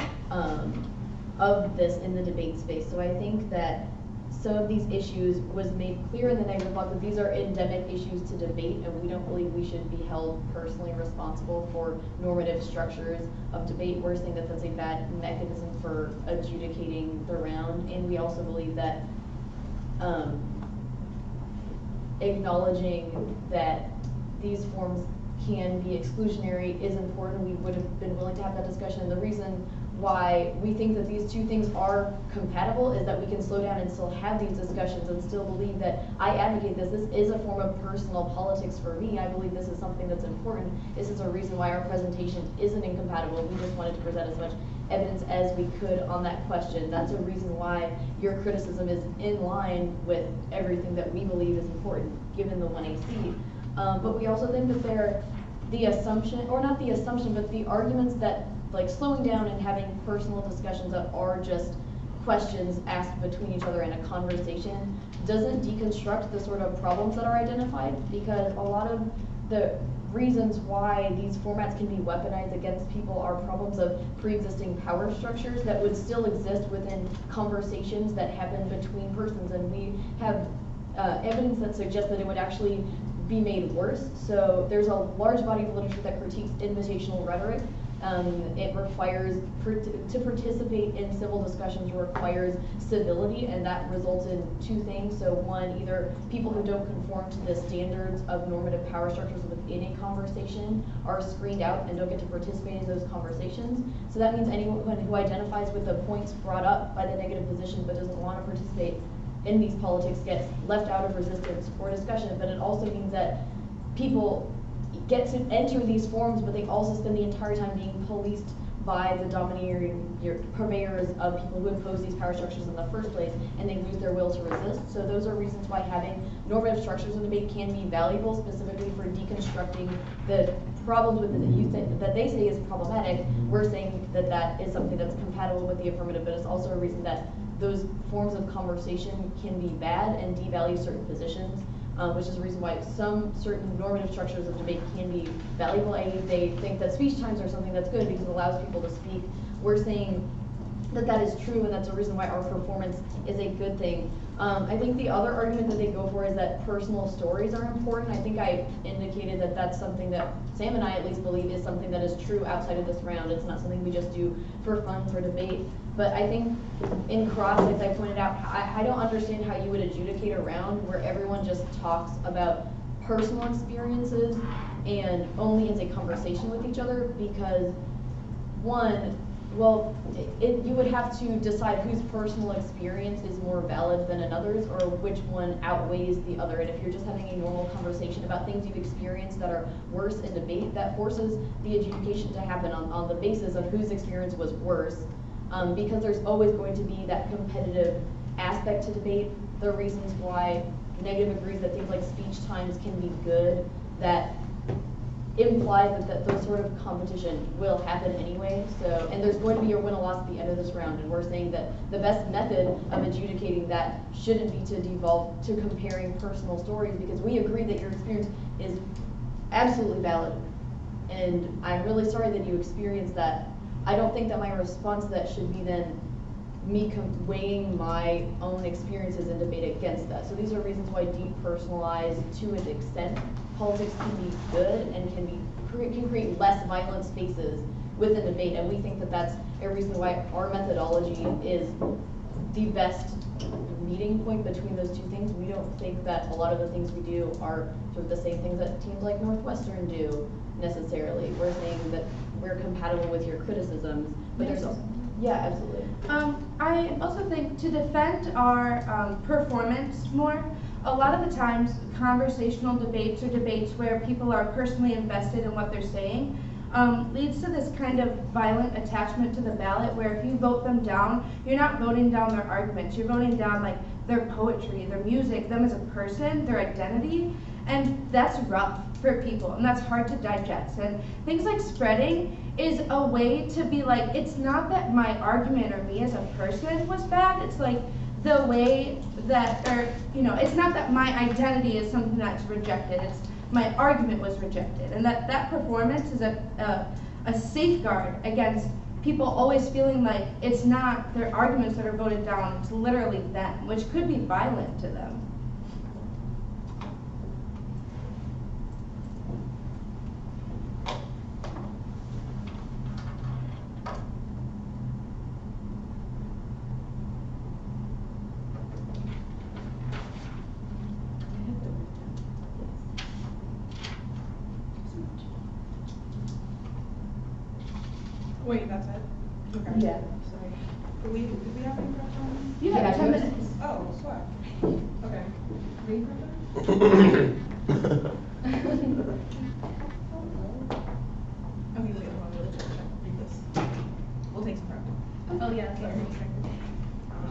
of this in the debate space? So I think that some of these issues was made clear in the negative blog that these are endemic issues to debate, and we don't believe we should be held personally responsible for normative structures of debate. We're saying that that's a bad mechanism for adjudicating the round, and we also believe that acknowledging that these forms can be exclusionary is important. We would have been willing to have that discussion, and the reason why we think that these two things are compatible is that we can slow down and still have these discussions and still believe that I advocate this. This is a form of personal politics for me. I believe this is something that's important. This is a reason why our presentation isn't incompatible. We just wanted to present as much evidence as we could on that question. That's a reason why your criticism is in line with everything that we believe is important, given the 1AC. But we also think that the assumption, or not the assumption, but the arguments that like slowing down and having personal discussions that are just questions asked between each other in a conversation doesn't deconstruct the sort of problems that are identified, because a lot of the reasons why these formats can be weaponized against people are problems of pre-existing power structures that would still exist within conversations that happen between persons, and we have evidence that suggests that it would actually be made worse. So there's a large body of literature that critiques invitational rhetoric. It requires, to participate in civil discussions requires civility, and that results in two things. So one, either people who don't conform to the standards of normative power structures within a conversation are screened out and don't get to participate in those conversations. So that means anyone who identifies with the points brought up by the negative position but doesn't want to participate in these politics gets left out of resistance or discussion. But it also means that people get to enter these forums, but they also spend the entire time being policed by the domineering purveyors of people who impose these power structures in the first place, and they lose their will to resist. So those are reasons why having normative structures in debate can be valuable, specifically for deconstructing the problems with it that they say is problematic. We're saying that that is something that's compatible with the affirmative, but it's also a reason that those forms of conversation can be bad and devalue certain positions. Which is a reason why some certain normative structures of debate can be valuable. They think that speech times are something that's good because it allows people to speak. We're saying that that is true, and that's a reason why our performance is a good thing. I think the other argument that they go for is that personal stories are important. I think I indicated that that's something that Sam and I at least believe is something that is true outside of this round. It's not something we just do for fun, for debate. But I think in cross, as I pointed out, I don't understand how you would adjudicate a round where everyone just talks about personal experiences and only has a conversation with each other, because one, well, you would have to decide whose personal experience is more valid than another's, or which one outweighs the other. And if you're just having a normal conversation about things you've experienced that are worse in debate, that forces the adjudication to happen on the basis of whose experience was worse. Because there's always going to be that competitive aspect to debate. The reasons why negative agrees that things like speech times can be good, that implies that those sort of competition will happen anyway. So, and there's going to be a win or loss at the end of this round, and we're saying that the best method of adjudicating that shouldn't be to devolve to comparing personal stories, because we agree that your experience is absolutely valid. And I'm really sorry that you experienced that. I don't think that my response to that should be then me weighing my own experiences in debate against that. So these are reasons why depersonalized, to an extent, politics can be good and can create less violent spaces within debate. And we think that that's a reason why our methodology is the best meeting point between those two things. We don't think that a lot of the things we do are sort of the same things that teams like Northwestern do necessarily. We're saying that we're compatible with your criticisms, but there's also, yeah, absolutely. I also think to defend our performance more, a lot of the times conversational debates or debates where people are personally invested in what they're saying leads to this kind of violent attachment to the ballot, where if you vote them down, you're not voting down their arguments, you're voting down like their poetry, their music, them as a person, their identity, and that's rough for people, and that's hard to digest. And things like spreading is a way to be like, it's not that my argument or me as a person was bad, it's like the way that, or, you know, it's not that my identity is something that's rejected, it's my argument was rejected. And that performance is a safeguard against people always feeling like it's not their arguments that are voted down, it's literally them, which could be violent to them. Wait, that's it? Okay. Yeah. Sorry. Did we have any questions? Yeah, 10 minutes. Oh, swag. Okay. Read Okay, wait, hold on, we'll check. Read this. We'll take some prep. Oh yeah, sorry. You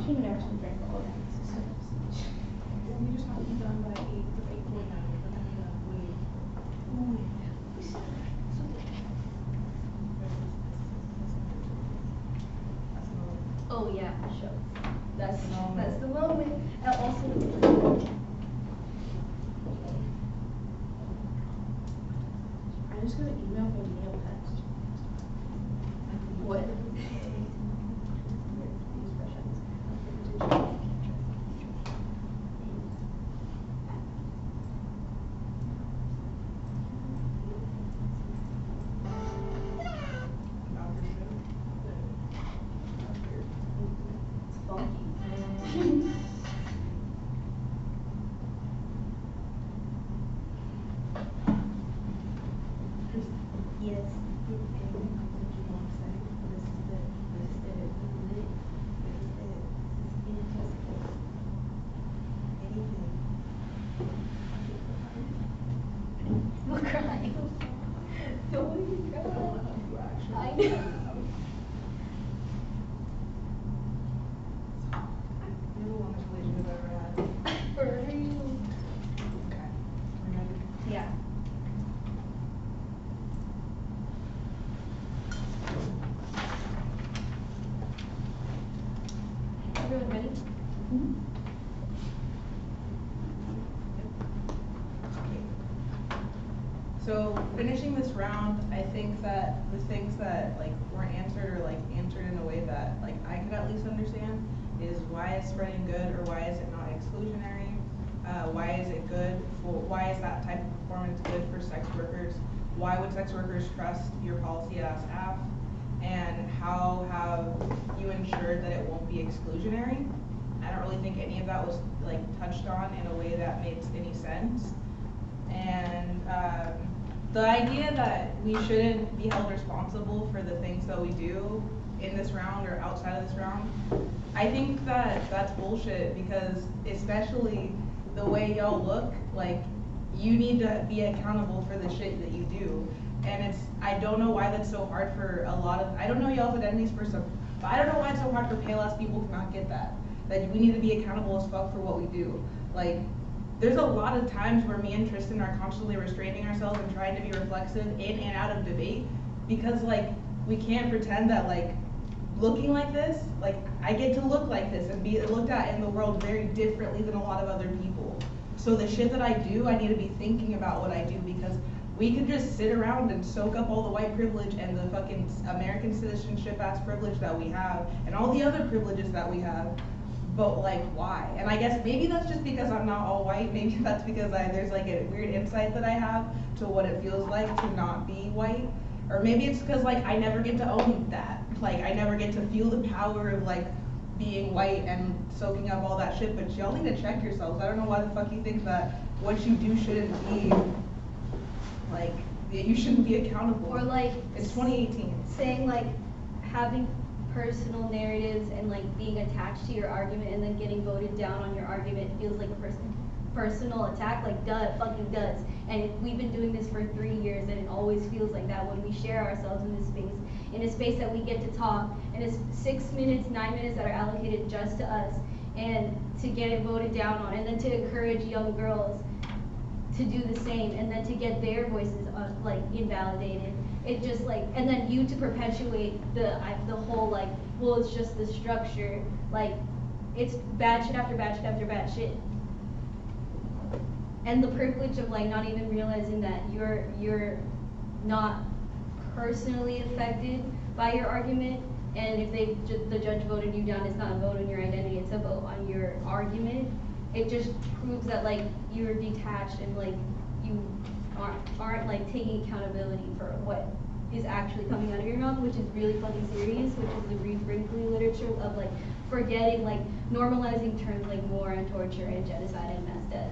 shouldn't actually drink all of that. We just have to be done by 8:49. We're gonna be done way. Oh yeah, sure. That's the moment. And also I just got an email from Neil Pest. What? Yes. I'm crying. Don't cry. I know. You're the longest relationship I've ever had. For real. Okay. We're ready? Yeah. Everyone ready? So finishing this round, I think that the things that like weren't answered or like answered in a way that like I could at least understand is why is spreading good or why is it not exclusionary? Why is it good for, why is that type of performance good for sex workers? Why would sex workers trust your policy as staff? And how have you ensured that it won't be exclusionary? I don't really think any of that was like touched on in a way that makes any sense. And the idea that we shouldn't be held responsible for the things that we do in this round or outside of this round, I think that that's bullshit, because especially the way y'all look, like, you need to be accountable for the shit that you do. And I don't know why that's so hard for a lot of, I don't know y'all's identities for some, but I don't know why it's so hard for pale ass people to not get that we need to be accountable as fuck for what we do. Like, there's a lot of times where me and Tristan are constantly restraining ourselves and trying to be reflexive in and out of debate, because like, we can't pretend that like, looking like this, like, I get to look like this and be looked at in the world very differently than a lot of other people. So the shit that I do, I need to be thinking about what I do, because we could just sit around and soak up all the white privilege and the fucking American citizenship ass privilege that we have and all the other privileges that we have, but like, why? And I guess maybe that's just because I'm not all white. Maybe that's because there's like a weird insight that I have to what it feels like to not be white. Or maybe it's because like I never get to own that. Like, I never get to feel the power of like being white and soaking up all that shit. But y'all need to check yourselves. I don't know why the fuck you think that what you do shouldn't be like, you shouldn't be accountable. Or like, it's 2018. Saying like having personal narratives and like being attached to your argument and then getting voted down on your argument feels like a personal attack. Like, duh, it fucking does. And we've been doing this for 3 years, and it always feels like that when we share ourselves in this space, in a space that we get to talk, and it's 6 minutes, 9 minutes that are allocated just to us, and to get it voted down on, and then to encourage young girls to do the same, and then to get their voices like invalidated. It just like, and then you to perpetuate the whole like, well, it's just the structure. Like, it's bad shit after bad shit after bad shit. And the privilege of like not even realizing that you're not personally affected by your argument, and if the judge voted you down, it's not a vote on your identity, it's a vote on your argument. It just proves that like you're detached and like you aren't like taking accountability for what is actually coming out of your mouth, which is really fucking serious, which is the Reframing literature of like forgetting, like normalizing terms like war and torture and genocide and mass death.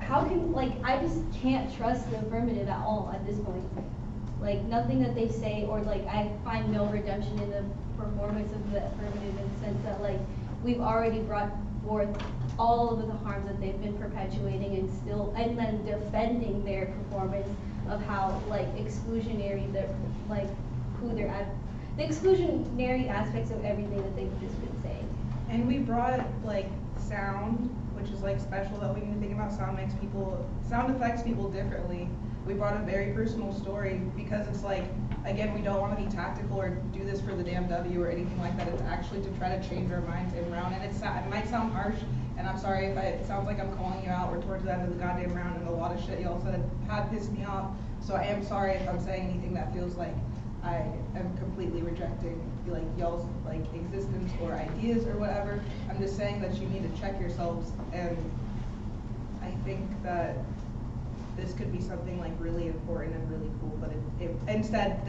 How can, like, I just can't trust the affirmative at all at this point. Like, nothing that they say, or like, I find no redemption in the performance of the affirmative, in the sense that like, we've already brought forth all of the harms that they've been perpetuating and then defending their performance of how like exclusionary they're, like, who they're at, the exclusionary aspects of everything that they've just been saying. And we brought like sound, which is like special that we need to think about. Sound affects people differently. We brought a very personal story because it's like, again, we don't wanna be tactical or do this for the damn W or anything like that. It's actually to try to change our minds in round, and it might sound harsh, and I'm sorry if it sounds like I'm calling you out. We're towards the end of the goddamn round, and a lot of shit y'all said had pissed me off, so I am sorry if I'm saying anything that feels like I am completely rejecting like y'all's like existence or ideas or whatever. I'm just saying that you need to check yourselves, and I think that this could be something like really important and really cool, but it instead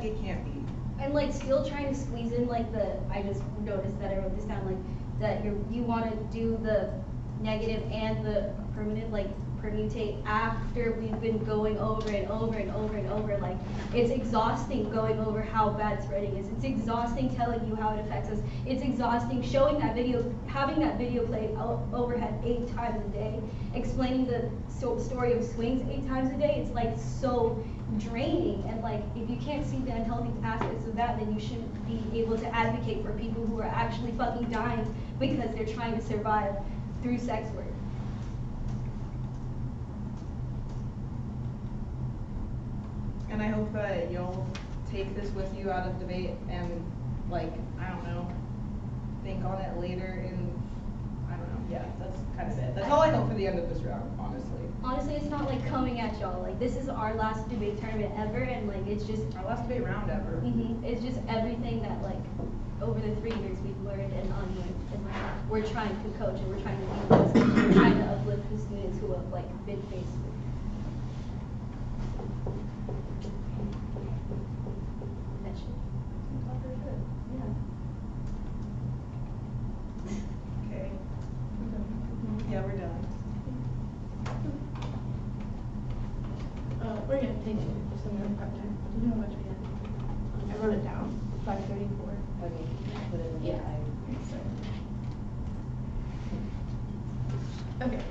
it can't be. And like still trying to squeeze in like I just noticed that I wrote this down, like that you want to do the negative and the affirmative, like permutate after we've been going over and over and over and over. Like it's exhausting going over how bad spreading is. It's exhausting telling you how it affects us. It's exhausting showing that video, having that video played overhead 8 times a day, explaining the story of swings 8 times a day. It's like so draining, and like if you can't see the unhealthy aspects of that, then you shouldn't be able to advocate for people who are actually fucking dying because they're trying to survive through sex work. And I hope that you'll take this with you out of debate and like, I don't know, think on it later in, I don't know, yeah, that's kind of it. That's all I hope for the end of this round, honestly. Honestly, it's not like coming at y'all. Like this is our last debate tournament ever, and like it's just our last debate round ever. It's just everything that like over the 3 years we've learned and unlearned, and like we're trying to coach and we're trying to be this, we're trying to uplift the students who have like been faced with. That shit. Yeah. Okay. Yeah, we're done. We're gonna take just a minute prep time. Do you know how much we have? I wrote it down. 5:34. Okay, put it in. Yeah. Okay.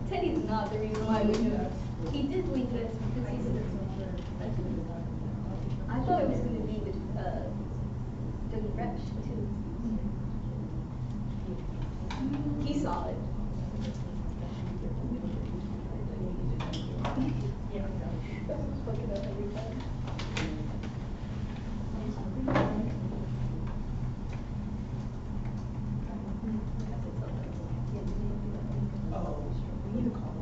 Teddy's not the reason why we do it. He did link this because he's I thought it was going to be with Dougie Fresh too. He saw it. Yeah, that's fucking up every time. Oh, we need to call them.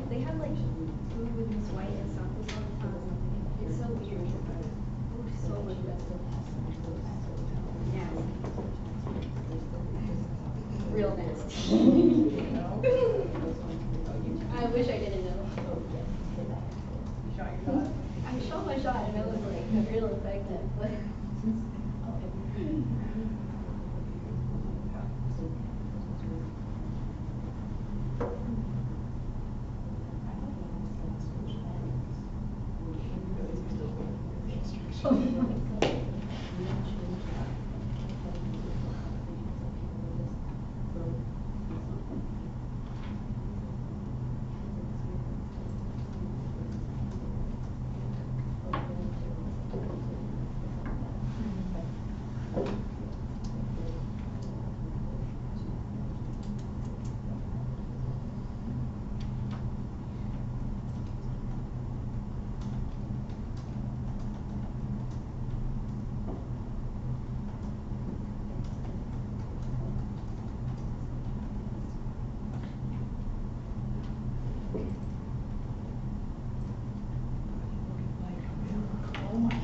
They have like food with Miss White and samples all the time. It's so weird. So much better. Nasty. Real nasty. I wish I didn't know. You shot your shot? I shot my shot and it was like real effective, but oh my God. Oh my God.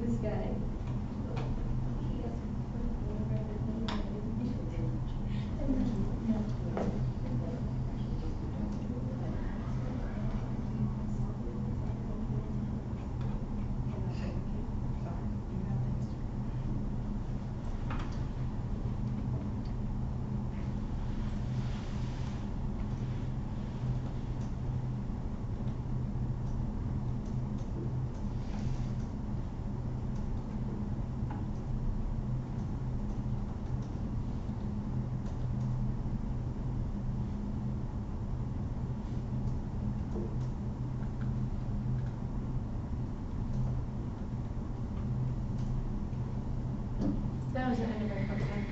This guy. That was the end of our program.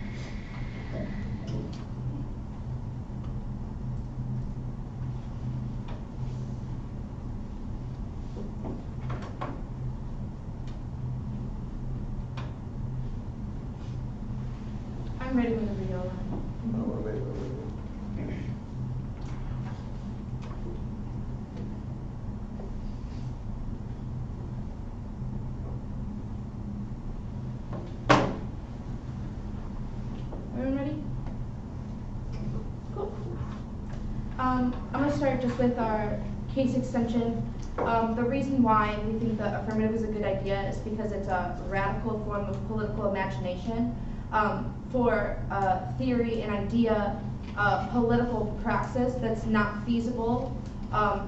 I'm ready with the video. Everyone ready? Cool. I'm going to start just with our case extension. The reason why we think that affirmative is a good idea is because it's a radical form of political imagination for theory and idea, political praxis that's not feasible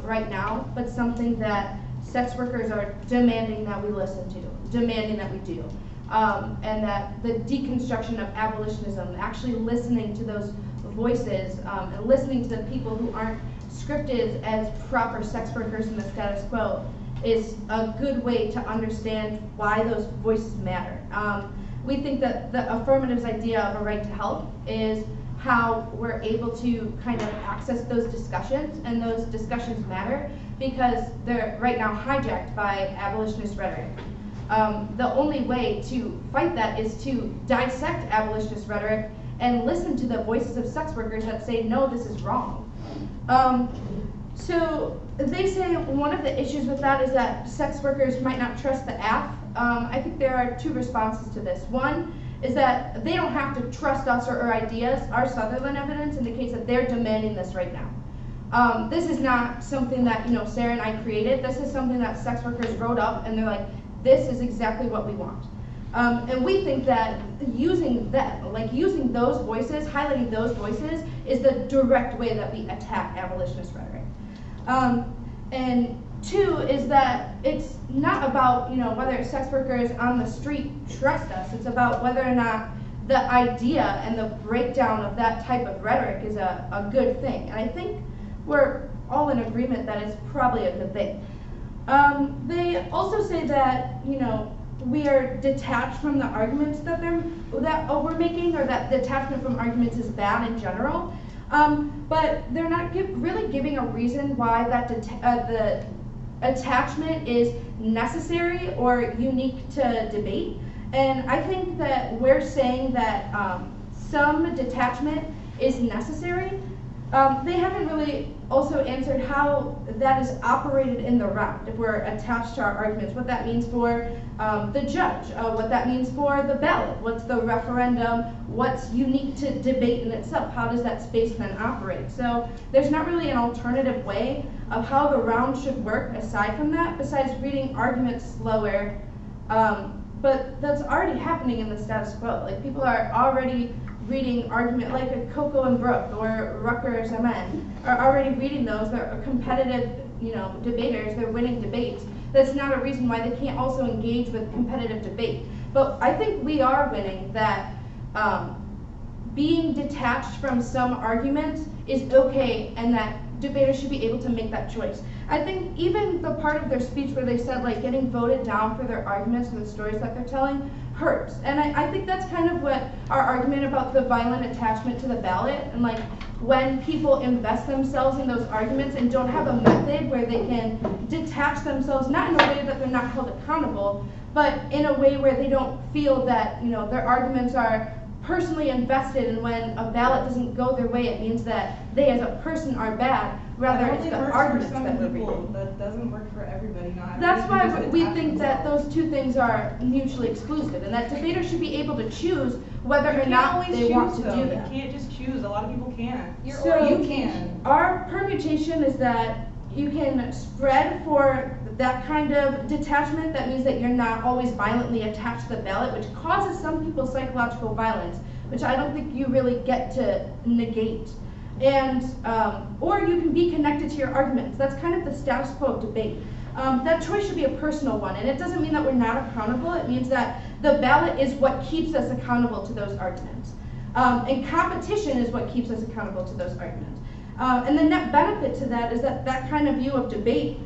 right now, but something that sex workers are demanding that we listen to, demanding that we do. And that the deconstruction of abolitionism, actually listening to those voices and listening to the people who aren't scripted as proper sex workers in the status quo is a good way to understand why those voices matter. We think that the affirmative's idea of a right to help is how we're able to kind of access those discussions, and those discussions matter because they're right now hijacked by abolitionist rhetoric. The only way to fight that is to dissect abolitionist rhetoric and listen to the voices of sex workers that say, no, this is wrong. So they say one of the issues with that is that sex workers might not trust the app. I think there are two responses to this. One is that they don't have to trust us or our ideas. Our Sutherland evidence indicates that they're demanding this right now. This is not something that Sarah and I created. This is something that sex workers wrote up, and they're like, this is exactly what we want. And we think that using those voices, highlighting those voices, is the direct way that we attack abolitionist rhetoric. And two is that it's not about whether sex workers on the street trust us. It's about whether or not the idea and the breakdown of that type of rhetoric is a good thing. And I think we're all in agreement that it's probably a good thing. They also say that we are detached from the arguments that we're making, or that detachment from arguments is bad in general. But they're not really giving a reason why that the attachment is necessary or unique to debate. And I think that we're saying that some detachment is necessary. They haven't really also answered how that is operated in the round, if we're attached to our arguments, what that means for the judge, what that means for the ballot, what's the referendum, what's unique to debate in itself, how does that space then operate. So there's not really an alternative way of how the round should work aside from that, besides reading arguments slower. But that's already happening in the status quo. Like, people are already reading argument, like a Coco and Brooke or Rutgers MN are already reading those. They're competitive, debaters. They're winning debates. That's not a reason why they can't also engage with competitive debate. But I think we are winning that being detached from some arguments is okay, and that debaters should be able to make that choice. I think even the part of their speech where they said, like, getting voted down for their arguments and the stories that they're telling hurts. And I think that's kind of what our argument about the violent attachment to the ballot, and like when people invest themselves in those arguments and don't have a method where they can detach themselves, not in a way that they're not held accountable, but in a way where they don't feel that their arguments are personally invested, and when a ballot doesn't go their way, it means that they as a person are bad. Rather, it's the arguments that we're reading. That doesn't work for everybody. That's why we think that those two things are mutually exclusive, and that debaters should be able to choose whether or not they want to do that. You can't just choose. A lot of people can't. So you can. Our permutation is that you can spread for that kind of detachment. That means that you're not always violently attached to the ballot, which causes some people psychological violence, which I don't think you really get to negate. And or you can be connected to your arguments. That's kind of the status quo of debate. That choice should be a personal one, and it doesn't mean that we're not accountable. It means that the ballot is what keeps us accountable to those arguments. And competition is what keeps us accountable to those arguments. And the net benefit to that is that that kind of view of debate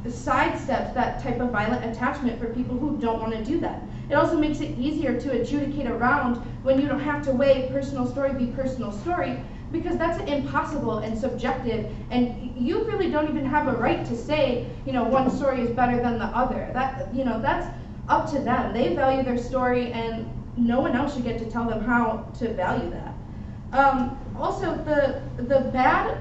sidesteps that type of violent attachment for people who don't want to do that. It also makes it easier to adjudicate a round when you don't have to weigh personal story v. personal story, because that's impossible and subjective, and you really don't even have a right to say, one story is better than the other. That's up to them. They value their story, and no one else should get to tell them how to value that. Also, the bad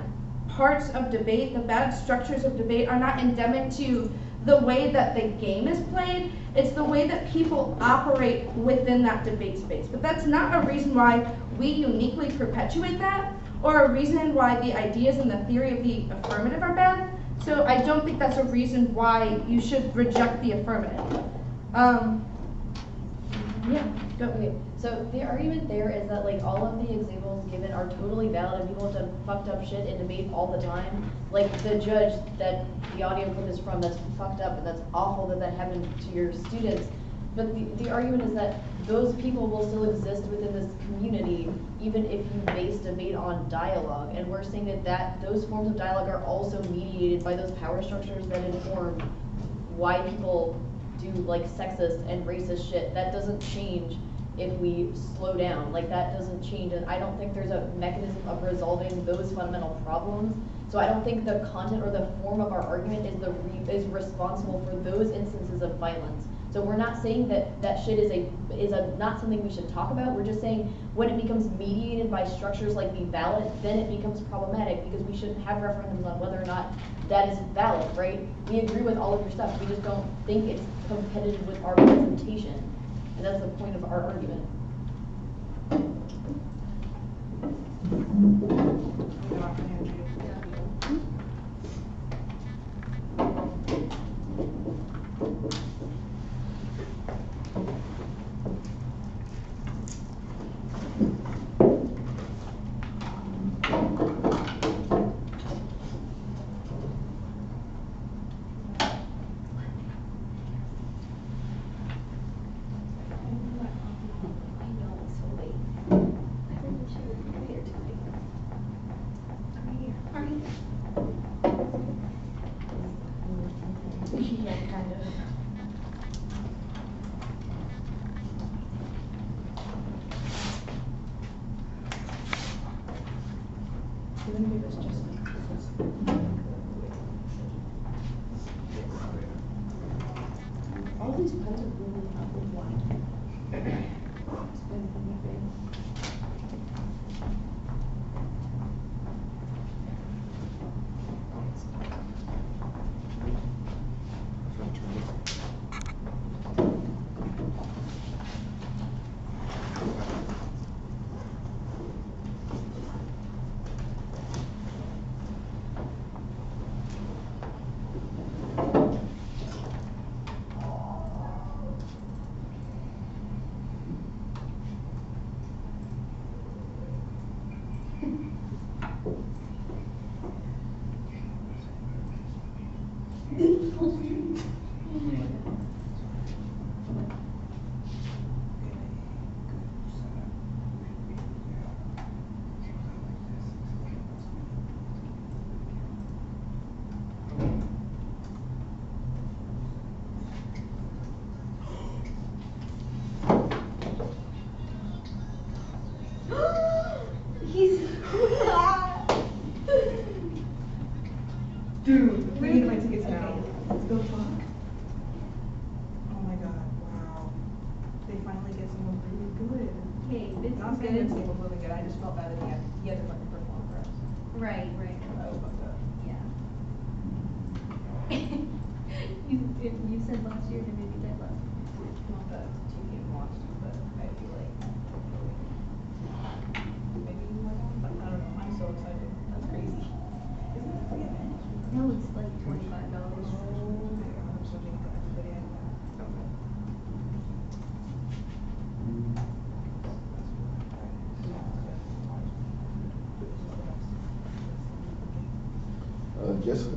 parts of debate, the bad structures of debate are not endemic to the way that the game is played. It's the way that people operate within that debate space. But that's not a reason why we uniquely perpetuate that, or a reason why the ideas and the theory of the affirmative are bad. So I don't think that's a reason why you should reject the affirmative. Yeah, go. Okay, so the argument there is that like all of the examples given are totally valid and people have done fucked up shit in debate all the time. Like the judge that the audio clip is from, that's fucked up and that's awful that happened to your students. But the argument is that those people will still exist within this community even if you base debate on dialogue. And we're saying that those forms of dialogue are also mediated by those power structures that inform why people do like sexist and racist shit. That doesn't change if we slow down. Like that doesn't change, and I don't think there's a mechanism of resolving those fundamental problems. So I don't think the content or the form of our argument is responsible for those instances of violence. So we're not saying that that shit is not something we should talk about. We're just saying when it becomes mediated by structures like the ballot, then it becomes problematic because we shouldn't have referendums on whether or not that is valid, right? We agree with all of your stuff. We just don't think it's competitive with our presentation. And that's the point of our argument. All these puns are really up with one. It's been moving. Dude, we need my tickets now. Let's go talk. Oh my god, wow. They finally get someone really good. Hey, Vince Not is saying good. Vince was really good, I just felt bad that he had to fucking perform for us. Right. That was fucked up. Yeah. you said last year, and maybe that last year. Not that TV watched, but I feel like maybe more down, but I don't know, I'm so excited. That's crazy. Isn't that free event? No, it's like $25. Oh my god, I'm so thankful for everybody I know. Jessica?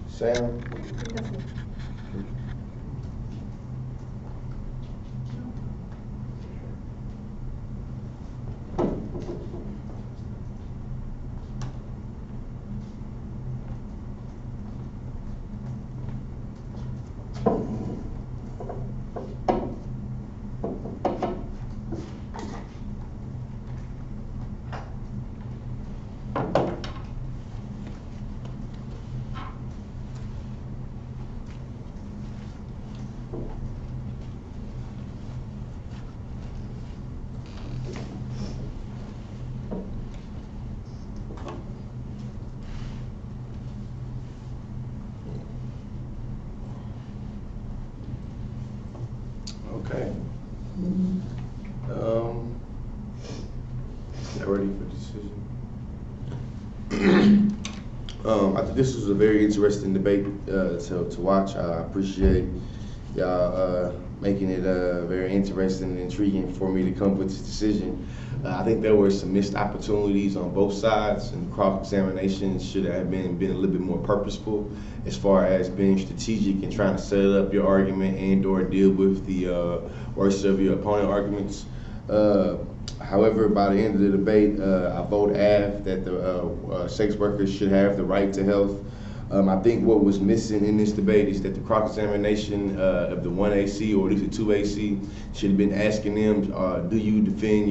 Sam? Okay. Ready for decision? I think this was a very interesting debate to watch. I appreciate y'all making it very interesting and intriguing for me to come with this decision. I think there were some missed opportunities on both sides, and cross-examination should have been a little bit more purposeful as far as being strategic and trying to set up your argument and or deal with the worst of your opponent arguments. However, by the end of the debate, I vote Ave that the sex workers should have the right to health. I think what was missing in this debate is that the cross-examination of the 1AC or at least the 2AC should have been asking them, do you defend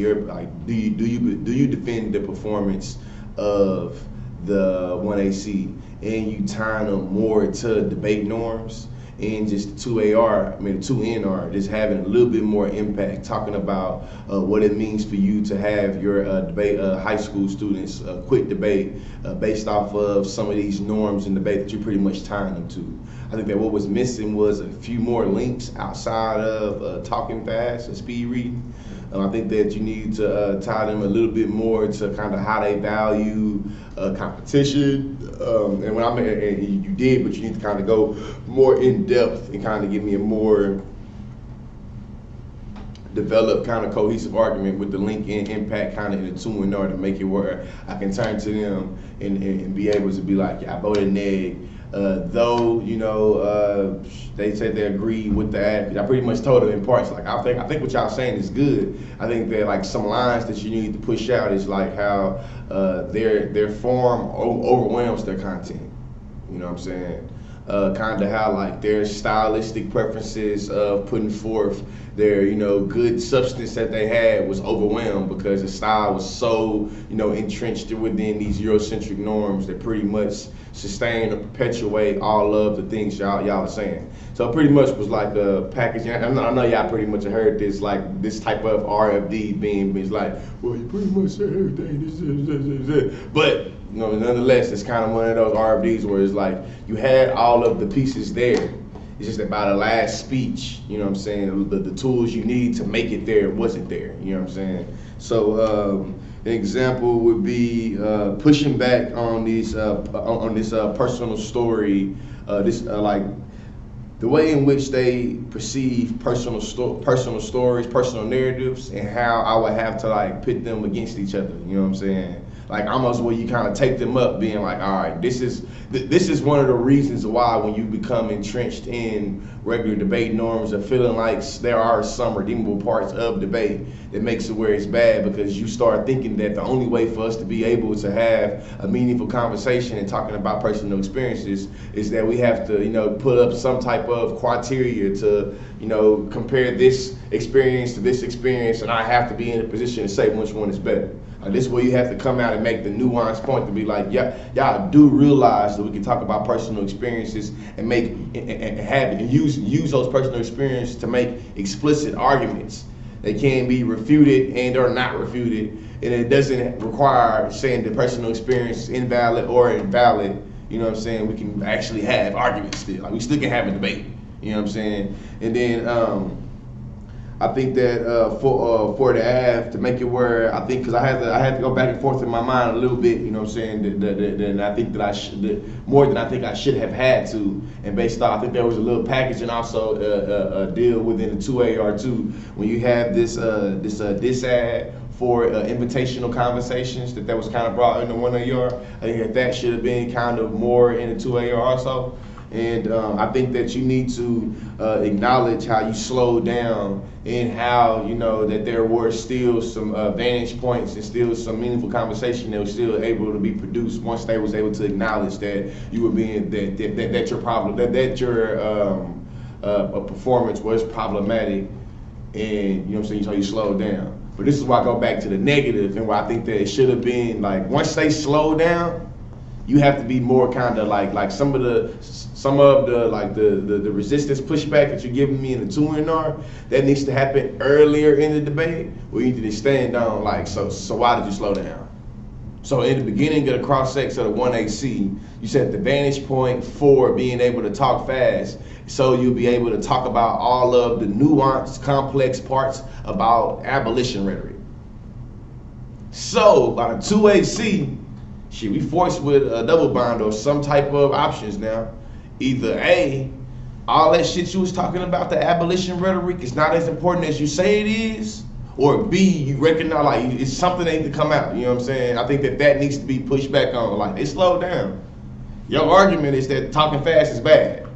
do you defend the performance of the 1AC, and you tying them more to debate norms, and just the 2NR, just having a little bit more impact, talking about what it means for you to have your debate, high school students quit debate based off of some of these norms in debate that you're pretty much tying them to. I think that what was missing was a few more links outside of talking fast and speed reading. I think that you need to tie them a little bit more to kind of how they value competition. And when and you did, but you need to kind of go more in depth and kind of give me a more developed kind of cohesive argument with the link and impact kind of in the 2NR to make it where I can turn to them and be able to be like, yeah, I voted neg. Though, you know, they said they agree with the ad. I pretty much told them in parts, like, I think what y'all saying is good. I think that like some lines that you need to push out is like how their form overwhelms their content. You know what I'm saying? Kind of how like their stylistic preferences of putting forth their, you know, good substance that they had was overwhelmed because the style was so, you know, entrenched within these Eurocentric norms that pretty much sustain or perpetuate all of the things y'all are saying. So it pretty much was like a package. I know y'all pretty much heard this, like this type of RFD being like, well, you pretty much said everything. This. But you know, nonetheless, it's kind of one of those RFDs where it's like you had all of the pieces there. It's just about the last speech, you know what I'm saying? The tools you need to make it there wasn't there, you know what I'm saying? So an example would be pushing back on these on this personal story, like the way in which they perceive personal stories, personal narratives, and how I would have to like pit them against each other, you know what I'm saying? Like almost where you kind of take them up, being like, all right, this is one of the reasons why when you become entrenched in regular debate norms of feeling like there are some redeemable parts of debate that makes it where it's bad, because you start thinking that the only way for us to be able to have a meaningful conversation and talking about personal experiences is that we have to, you know, put up some type of criteria to, you know, compare this experience to this experience, and I have to be in a position to say which one is better. This is where you have to come out and make the nuanced point to be like, yeah, y'all do realize that we can talk about personal experiences and make and use those personal experiences to make explicit arguments. They can be refuted and or not refuted, and it doesn't require saying the personal experience is invalid or invalid. You know what I'm saying? We can actually have arguments still. Like we still can have a debate. You know what I'm saying? And then I think that for the AF to make it where I think, because I had to go back and forth in my mind a little bit, you know what I'm saying, and I think that more than I think I should have had to, and based on, I think there was a little package and also a deal within the 2AR2 when you have this ad for invitational conversations that was kind of brought into 1AR. I think that should have been kind of more in the 2AR also. And I think that you need to acknowledge how you slowed down and how, you know, that there were still some vantage points and still some meaningful conversation that was still able to be produced once they was able to acknowledge that you were being, that your problem, that your performance was problematic, and, you know what I'm saying, so you slowed down. But this is why I go back to the negative and why I think that it should have been, like, once they slow down, you have to be more kind of like some of the resistance pushback that you're giving me in the 2NR, that needs to happen earlier in the debate, where you need to stand down like, so why did you slow down? So in the beginning of the cross-section of the 1AC, you set the vantage point for being able to talk fast, so you'll be able to talk about all of the nuanced, complex parts about abolition rhetoric. So by the 2AC, shit, we forced with a double bind or some type of options now. Either A, all that shit you was talking about, the abolition rhetoric, is not as important as you say it is, or B, you recognize like it's something that needs to come out. You know what I'm saying? I think that needs to be pushed back on. Like, it slowed down. Your argument is that talking fast is bad.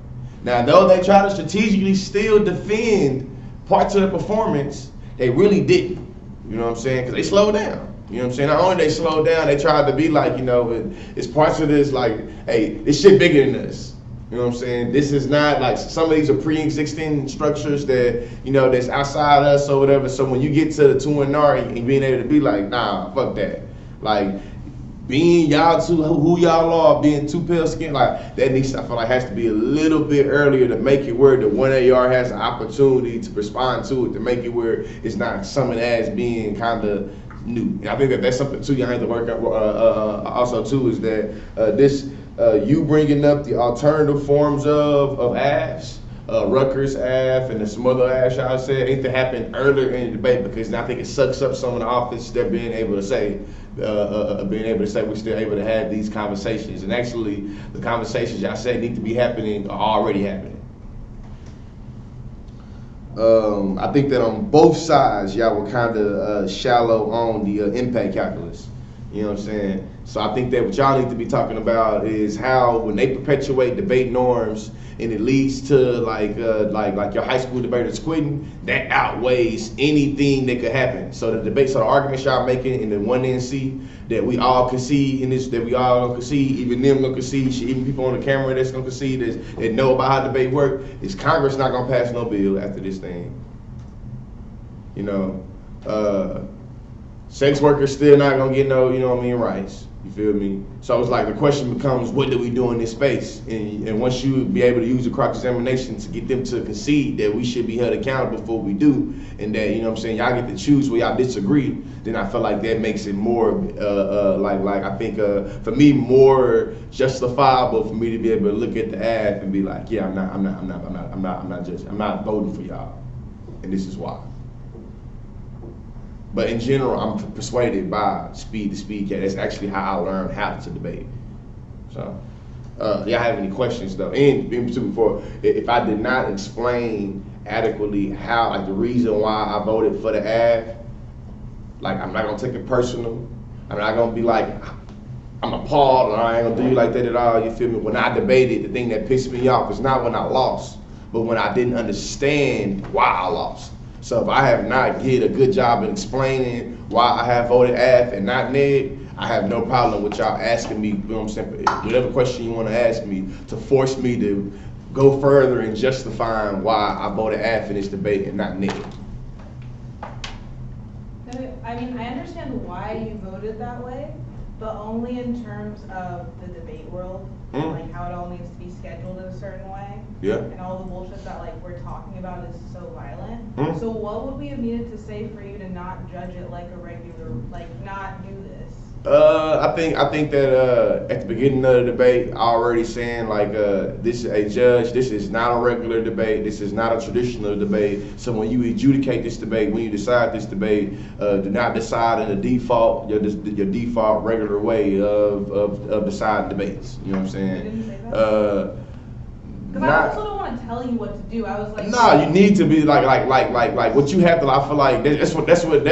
Now, though they try to strategically still defend parts of the performance, they really didn't. You know what I'm saying? Because they slowed down. You know what I'm saying? Not only they slowed down, they tried to be like, you know, it's parts of this like, hey, this shit bigger than us. You know what I'm saying? This is not like, some of these are pre-existing structures that, you know, that's outside us or whatever. So when you get to the 2NR and being able to be like, nah, fuck that. Like, being y'all two, who y'all are, being too pale skin, like that needs, I feel like has to be a little bit earlier to make it where the 1AR has an opportunity to respond to it, to make it where it's not summoned as being kind of new. And I think that's something too you have to work out also too, is that you bringing up the alternative forms of AFs, Rutgers AF and some other AFs I said, need to happen earlier in the debate, because I think it sucks up some of the office they're being able to say we're still able to have these conversations. And actually the conversations y'all said need to be happening are already happening. I think that on both sides, y'all were kind of shallow on the impact calculus. You know what I'm saying? So I think that what y'all need to be talking about is how when they perpetuate debate norms and it leads to like your high school debaters quitting, that outweighs anything that could happen. So the arguments y'all making in the 1NC that we all concede in this, that we all gonna concede, even them gonna concede, even people on the camera that's gonna concede that know about how debate work, is Congress not gonna pass no bill after this thing. You know, sex workers still not gonna get no, you know what I mean, rights. You feel me? So it's like the question becomes, what do we do in this space? And once you be able to use the cross-examination to get them to concede that we should be held accountable for what we do, and that, you know what I'm saying, y'all get to choose where y'all disagree, then I feel like that makes it more, I think, for me, more justifiable for me to be able to look at the ad and be like, yeah, I'm not voting for y'all, and this is why. But in general, I'm persuaded by Speed the Speed Cat. That's actually how I learned how to debate. So, y'all have any questions though? And before, if I did not explain adequately how, like the reason why I voted for the ad, like I'm not gonna take it personal. I'm not gonna be like, I'm appalled or I ain't gonna do you like that at all, you feel me? When I debated, the thing that pissed me off is not when I lost, but when I didn't understand why I lost. So if I have not did a good job in explaining why I have voted AF and not neg, I have no problem with y'all asking me, you know what I'm saying, whatever question you want to ask me to force me to go further in justifying why I voted AF in this debate and not neg. I mean, I understand why you voted that way, but only in terms of the debate world, like how it all needs to be scheduled in a certain way. Yeah. And all the bullshit that like we're talking about is so violent. So what would we have needed to say for you to not judge it like a regular, like not do this? I think that at the beginning of the debate, I already saying like this is a judge. This is not a regular debate. This is not a traditional debate. So when you adjudicate this debate, when you decide this debate, do not decide in the default your default regular way of deciding debates. You know what I'm saying? You didn't say that? Because I also don't want to tell you what to do. I was like, nah, you need to be like what you have to. I feel like that's what I feel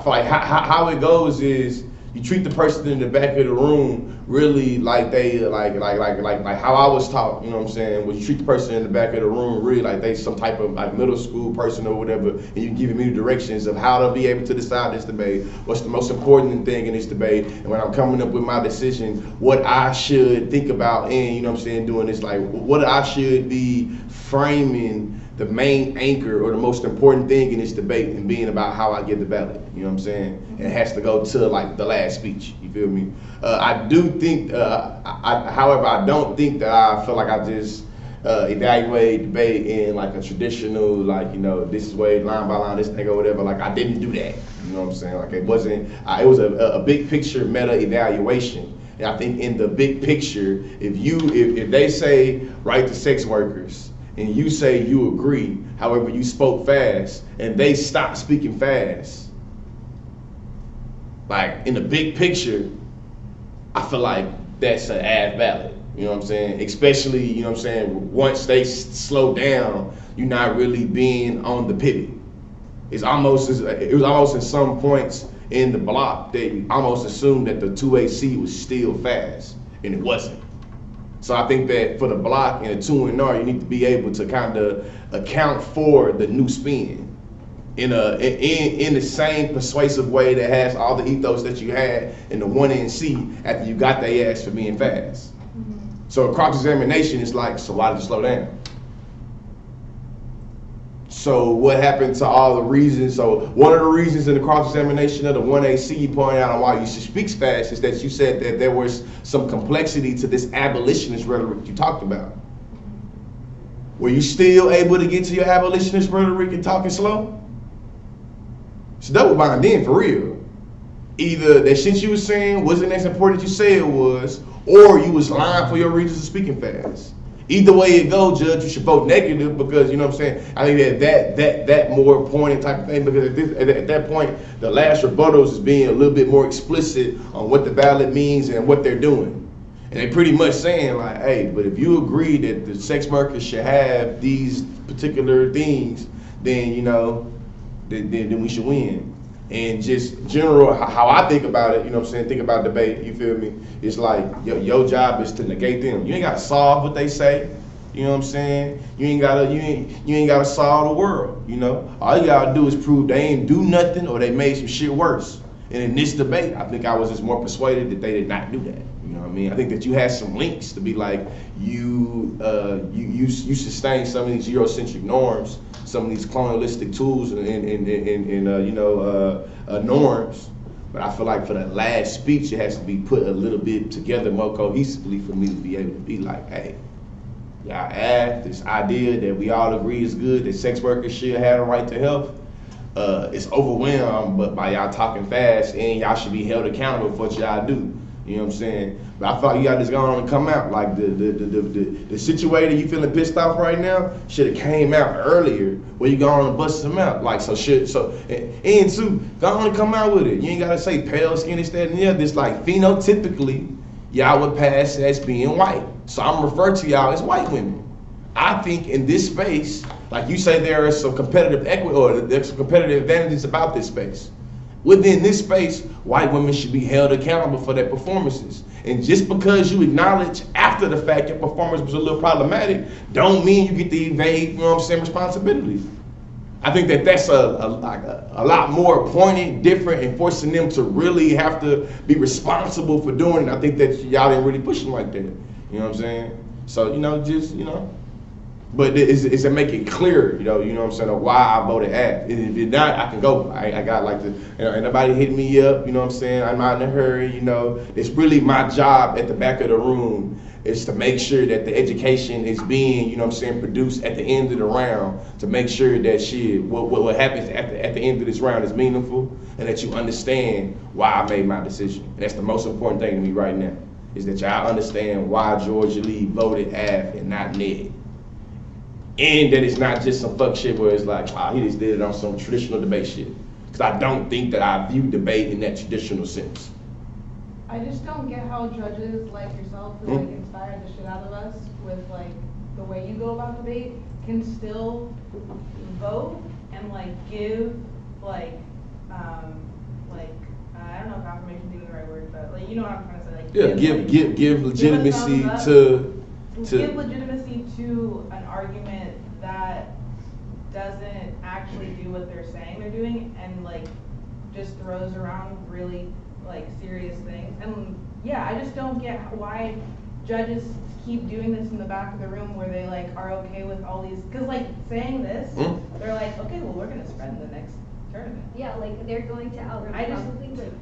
like how it goes is you treat the person in the back of the room really like they like how I was taught. You know what I'm saying? When you treat the person in the back of the room really like they some type of like middle school person or whatever, and you give me the directions of how to be able to decide this debate. What's the most important thing in this debate? And when I'm coming up with my decision, what I should think about, and you know what I'm saying, doing this like what I should be framing the main anchor or the most important thing in this debate and being about how I get the ballot. You know what I'm saying? And it has to go to like the last speech. You feel me? I do think, however, I don't think that I feel like I just evaluate debate in like a traditional, like, you know, this is way line by line, this thing or whatever. Like I didn't do that. You know what I'm saying? Like it wasn't, it was a big picture meta evaluation. And I think in the big picture, if they say right to sex workers, and you say you agree, however you spoke fast, and they stop speaking fast, like in the big picture, I feel like that's an ad ballot. You know what I'm saying? Especially, you know what I'm saying, once they slow down, you're not really being on the pivot. It was almost in some points in the block, they almost assumed that the 2AC was still fast, and it wasn't. So I think that for the block and the 2NR, you need to be able to kind of account for the new spin in the same persuasive way that has all the ethos that you had in the 1NC after you got their ass for being fast. So cross-examination is like, so why did you slow down? So what happened to all the reasons? So one of the reasons in the cross-examination of the 1AC you pointed out on why you should speak fast is that you said that there was some complexity to this abolitionist rhetoric you talked about. Were you still able to get to your abolitionist rhetoric and talking slow? So double bind in for real. Either that shit you was saying wasn't as important as you say it was, or you was lying for your reasons of speaking fast. Either way it go, Judge, you should vote negative because, you know what I'm saying, I think that more pointed type of thing, because at that point, the last rebuttals is being a little bit more explicit on what the ballot means and what they're doing. And they pretty much saying like, hey, but if you agree that the sex workers should have these particular things, then, you know, then we should win. And just general, how I think about it, you know what I'm saying, think about debate, you feel me? It's like, your job is to negate them. You ain't gotta solve what they say, you know what I'm saying? You ain't gotta solve the world, you know? All you gotta do is prove they ain't do nothing or they made some shit worse. And in this debate, I think I was just more persuaded that they did not do that. You know what I mean? I think that you had some links to be like, you sustain some of these Eurocentric norms, some of these colonialistic tools and norms. But I feel like for the last speech, it has to be put a little bit together more cohesively for me to be able to be like, hey, y'all have this idea that we all agree is good, that sex workers should have a right to health. It's overwhelmed but by y'all talking fast, and y'all should be held accountable for what y'all do. You know what I'm saying? But I thought you got this going on and come out. Like the situated you feeling pissed off right now should have came out earlier where you go on and bust them out. Like and two, go on and come out with it. You ain't gotta say pale skin, this, that, and the other. It's like phenotypically, y'all would pass as being white. So I'm referring to y'all as white women. I think in this space, like you say, there are some competitive equity or there's some competitive advantages about this space. Within this space, white women should be held accountable for their performances. And just because you acknowledge after the fact your performance was a little problematic, don't mean you get to evade, you know what I'm saying, responsibility. I think that that's a lot more pointed, different, and forcing them to really have to be responsible for doing it. I think that y'all didn't really push them like that. You know what I'm saying? So, but is it make it clear, you know what I'm saying, of why I voted F. If not, I can go. I got like the, ain't nobody hitting me up, you know what I'm saying, I'm not in a hurry, you know. It's really my job at the back of the room is to make sure that the education is being, you know what I'm saying, produced at the end of the round, to make sure that what happens at the end of this round is meaningful and that you understand why I made my decision. And that's the most important thing to me right now, is that y'all understand why Georgia Lee voted F and not Ned. And that it's not just some fuck shit where it's like, he just did it on some traditional debate shit. Because I don't think that I view debate in that traditional sense. I just don't get how judges like yourself who like inspire the shit out of us with like the way you go about debate can still vote and like give like I don't know if affirmation is even the right word, but like you know what I'm trying to say. Like give legitimacy to give legitimacy to an argument that doesn't actually do what they're saying they're doing and like just throws around really like serious things. And yeah, I just don't get why judges keep doing this in the back of the room where they like are okay with all these, because like saying this, they're like, okay, well we're gonna spread in the next tournament. Yeah, like they're going to outright probably like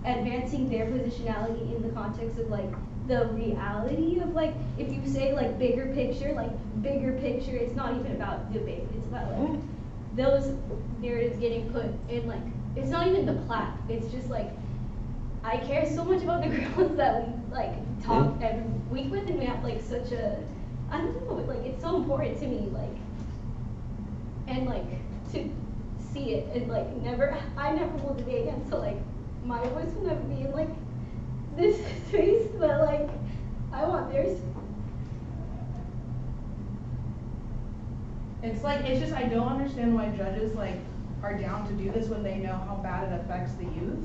advancing their positionality in the context of like the reality of like, if you say like bigger picture, it's not even about debate, it's about like those narratives getting put in like, it's not even the plaque, it's just like, I care so much about the girls that we like talk every week with, and we have like such a, I don't know, like it's so important to me, like, and like to see it and like I never will debate again, so like my voice will never be in like this space, but like I want theirs. It's like, it's just, I don't understand why judges like are down to do this when they know how bad it affects the youth.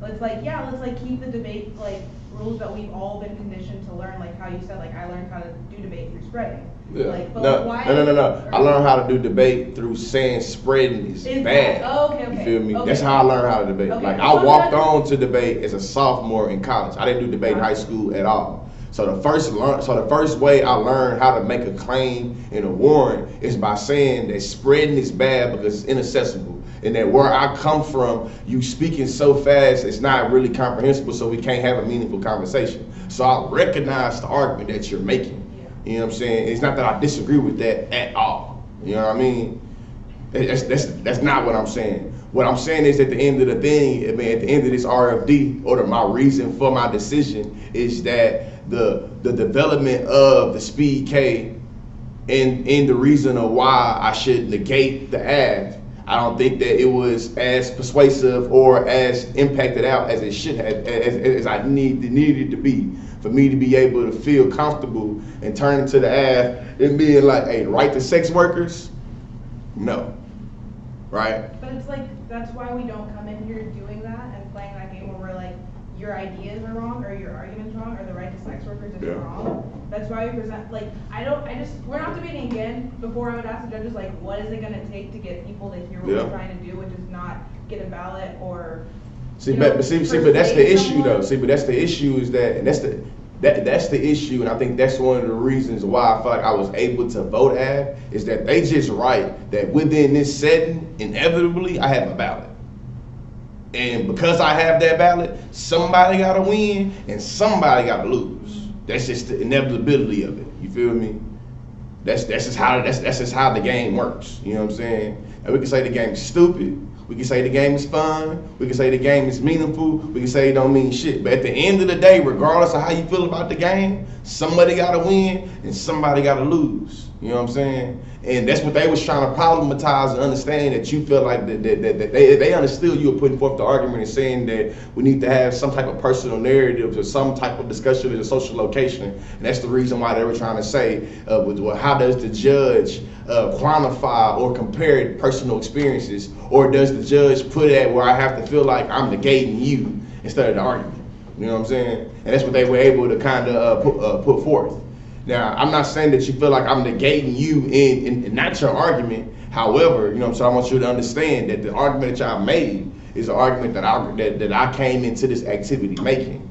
It's like, yeah, let's like keep the debate like rules that we've all been conditioned to learn, like how you said, like I learned how to do debate through spreading. Yeah. Like, but No. I learned how to do debate through saying spreading is bad. Okay. You feel me? Okay. That's how I learned how to debate. Okay. Like I walked on to debate as a sophomore in college. I didn't do debate in high school at all. So the first way I learned how to make a claim in a warrant is by saying that spreading is bad because it's inaccessible. And that where I come from, you speaking so fast, it's not really comprehensible, so we can't have a meaningful conversation. So I recognize the argument that you're making. You know what I'm saying? It's not that I disagree with that at all. You know what I mean? That's not what I'm saying. What I'm saying is at the end of the thing, I mean, at the end of this RFD, or my reason for my decision is that the development of the Speed K and the reason of why I should negate the act, I don't think that it was as persuasive or as impacted out as it should have, as I needed to be, for me to be able to feel comfortable and turn to the act and being like, hey, right to sex workers? No. right? But it's like, that's why we don't come in here doing that and playing that game where we're like, your ideas are wrong, or your argument's wrong, or the right to sex workers is wrong. That's why we present, like, we're not debating again. Before I would ask the judges, like, what is it gonna take to get people to hear what we're trying to do, which is not get a ballot or, but that's the issue though. But that's the issue is that, and that's the issue, and I think that's one of the reasons why I feel like I was able to vote is that they just write that within this setting, inevitably, I have a ballot. And because I have that ballot, somebody gotta win and somebody gotta lose. That's just the inevitability of it. You feel me? That's just how the game works. You know what I'm saying? And we can say the game is stupid. We can say the game is fun. We can say the game is meaningful. We can say it don't mean shit. But at the end of the day, regardless of how you feel about the game, somebody gotta win and somebody gotta lose. You know what I'm saying? And that's what they was trying to problematize and understand, that you feel like that they understood you were putting forth the argument and saying that we need to have some type of personal narrative or some type of discussion in a social location. And that's the reason why they were trying to say, well, how does the judge quantify or compare personal experiences, or does the judge put it at where I have to feel like I'm negating you instead of the argument? You know what I'm saying? And that's what they were able to kind of put forth. Now, I'm not saying that you feel like I'm negating you in not your argument. However, you know what I'm saying, I want you to understand that the argument that y'all made is an argument that I came into this activity making.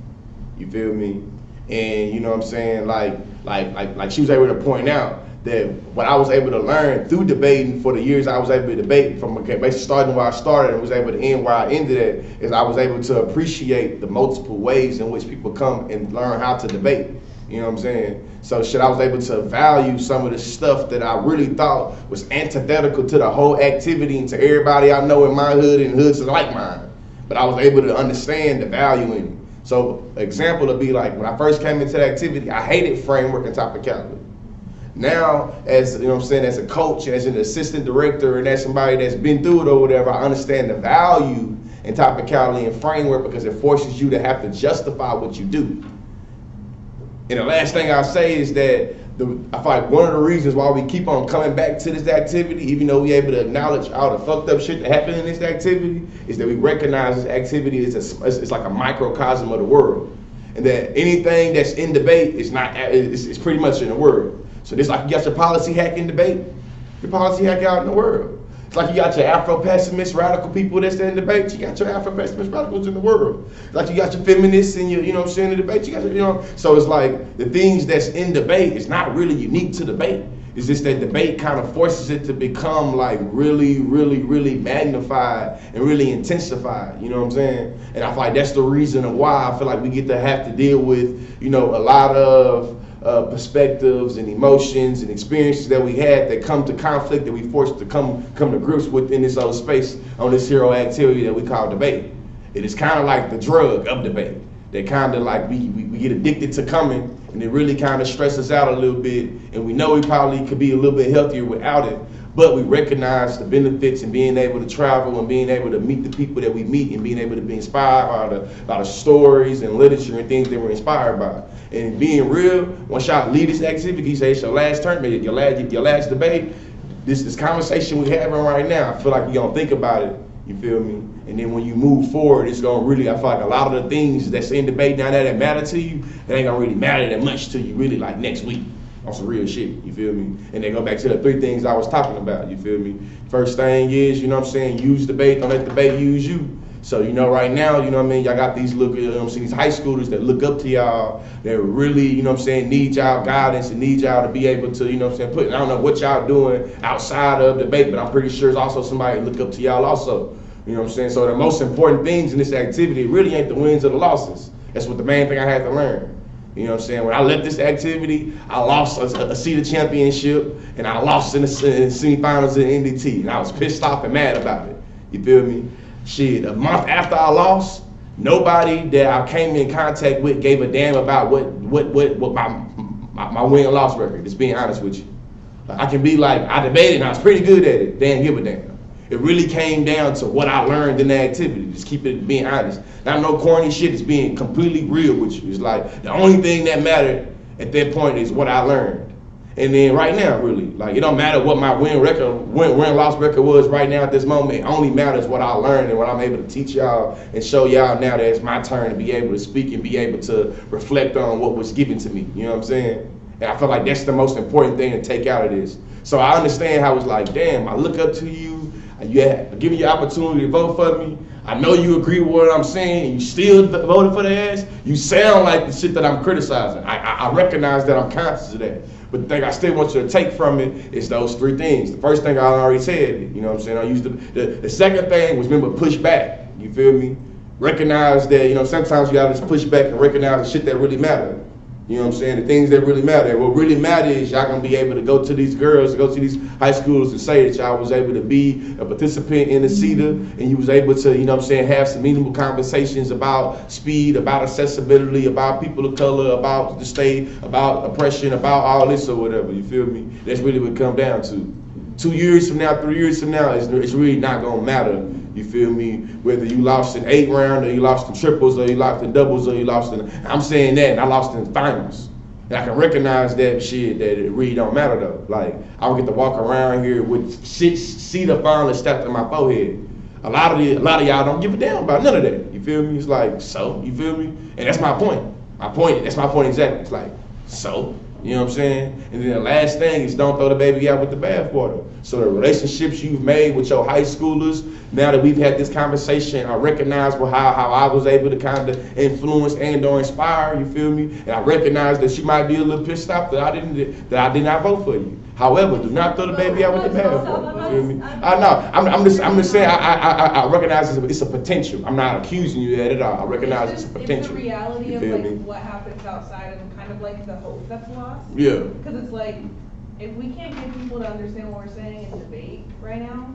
You feel me? And you know what I'm saying, like she was able to point out that what I was able to learn through debating for the years I was able to debate, from basically starting where I started and was able to end where I ended at, is I was able to appreciate the multiple ways in which people come and learn how to debate. You know what I'm saying? So I was able to value some of the stuff that I really thought was antithetical to the whole activity and to everybody I know in my hood and hoods like mine. But I was able to understand the value in it. So example would be like when I first came into the activity, I hated framework and topicality. Now, as you know what I'm saying, as a coach, as an assistant director, and as somebody that's been through it or whatever, I understand the value in topicality and framework because it forces you to have to justify what you do. And the last thing I'll say is that I feel like one of the reasons why we keep on coming back to this activity, even though we're able to acknowledge all the fucked up shit that happened in this activity, is that we recognize this activity is it's like a microcosm of the world. And that anything that's in debate is it's pretty much in the world. So just like you got your policy hack in debate, your policy hack out in the world. It's like you got your Afro-pessimist radical people that's in debate, you got your Afro-pessimist radicals in the world. It's like you got your feminists and your, you know what I'm saying, in the debate, you got your, you know. So it's like the things that's in debate is not really unique to debate. It's just that debate kind of forces it to become like really, really, really magnified and really intensified, you know what I'm saying? And I feel like that's the reason why I feel like we get to have to deal with, you know, a lot of perspectives and emotions and experiences that we had that come to conflict, that we forced to come to grips with in this other space on this hero activity that we call debate. It is kind of like the drug of debate. That kind of like we get addicted to coming, and it really kind of stresses us out a little bit, and we know we probably could be a little bit healthier without it, but we recognize the benefits in being able to travel and being able to meet the people that we meet and being able to be inspired by the stories and literature and things that we're inspired by. And being real, once y'all leave this activity, you say it's your last tournament, your last debate, this conversation we're having right now, I feel like you're gonna think about it, you feel me? And then when you move forward, it's gonna really, I feel like a lot of the things that's in debate down there that matter to you, they ain't gonna really matter that much to you really like next week on some real shit, you feel me? And they go back to the 3 things I was talking about, you feel me? First thing is, you know what I'm saying, use debate, don't let debate use you. So, you know, right now, you know what I mean, y'all got these these high schoolers that look up to y'all, that really, you know what I'm saying, need y'all guidance and need y'all to be able to, you know what I'm saying, I don't know what y'all doing outside of debate, but I'm pretty sure it's also somebody look up to y'all also. You know what I'm saying? So the most important things in this activity really ain't the wins or the losses. That's what the main thing I had to learn. You know what I'm saying? When I left this activity, I lost a CEDA championship, and I lost in the semifinals in NDT, and I was pissed off and mad about it. You feel me? Shit, a month after I lost, nobody that I came in contact with gave a damn about what my win or loss record, just being honest with you. I can be like, I debated and I was pretty good at it, they didn't give a damn. It really came down to what I learned in the activity. Just keep it being honest. Not no corny shit, it's being completely real with you. It's like the only thing that mattered at that point is what I learned. And then right now, really, like it don't matter what my win-loss record was right now at this moment. It only matters what I learned and what I'm able to teach y'all and show y'all now that it's my turn to be able to speak and be able to reflect on what was given to me. You know what I'm saying? And I feel like that's the most important thing to take out of this. So I understand how it's like, damn, I look up to you. Yeah, giving you opportunity to vote for me. I know you agree with what I'm saying, and you still voted for the ass. You sound like the shit that I'm criticizing. I recognize that I'm conscious of that. But the thing I still want you to take from it is those three things. The first thing I already said, you know what I'm saying? I used the second thing was remember push back. You feel me? Recognize that, you know, sometimes you gotta just push back and recognize the shit that really matter. You know what I'm saying? The things that really matter. And what really matters is y'all gonna be able to go to these girls, go to these high schools and say that y'all was able to be a participant in the CEDA and you was able to, you know what I'm saying, have some meaningful conversations about speed, about accessibility, about people of color, about the state, about oppression, about all this or whatever, you feel me? That's really what it come down to. 2 years from now, 3 years from now, it's really not gonna matter. You feel me? Whether you lost in 8 round or you lost in triples or you lost in doubles or you lost in, I'm saying that and I lost in finals. And I can recognize that shit that it really don't matter though. Like I would get to walk around here with shit, see the finals stacked in my forehead. A lot of y'all don't give a damn about none of that. You feel me? It's like, so, you feel me? And that's my point. That's my point exactly. It's like, so. You know what I'm saying? And then the last thing is don't throw the baby out with the bathwater. So the relationships you've made with your high schoolers, now that we've had this conversation, I recognize how I was able to kind of influence and or inspire, you feel me? And I recognize that you might be a little pissed off that I did not vote for you. However, do not throw the baby out with the bathwater. You feel me? I know. I'm just saying I recognize it's a potential. I'm not accusing you of that at all. I recognize it's a potential. It's the reality you of feel like me? what happens outside and kind of like the hope that's lost. Yeah. Because it's like if we can't get people to understand what we're saying in debate right now,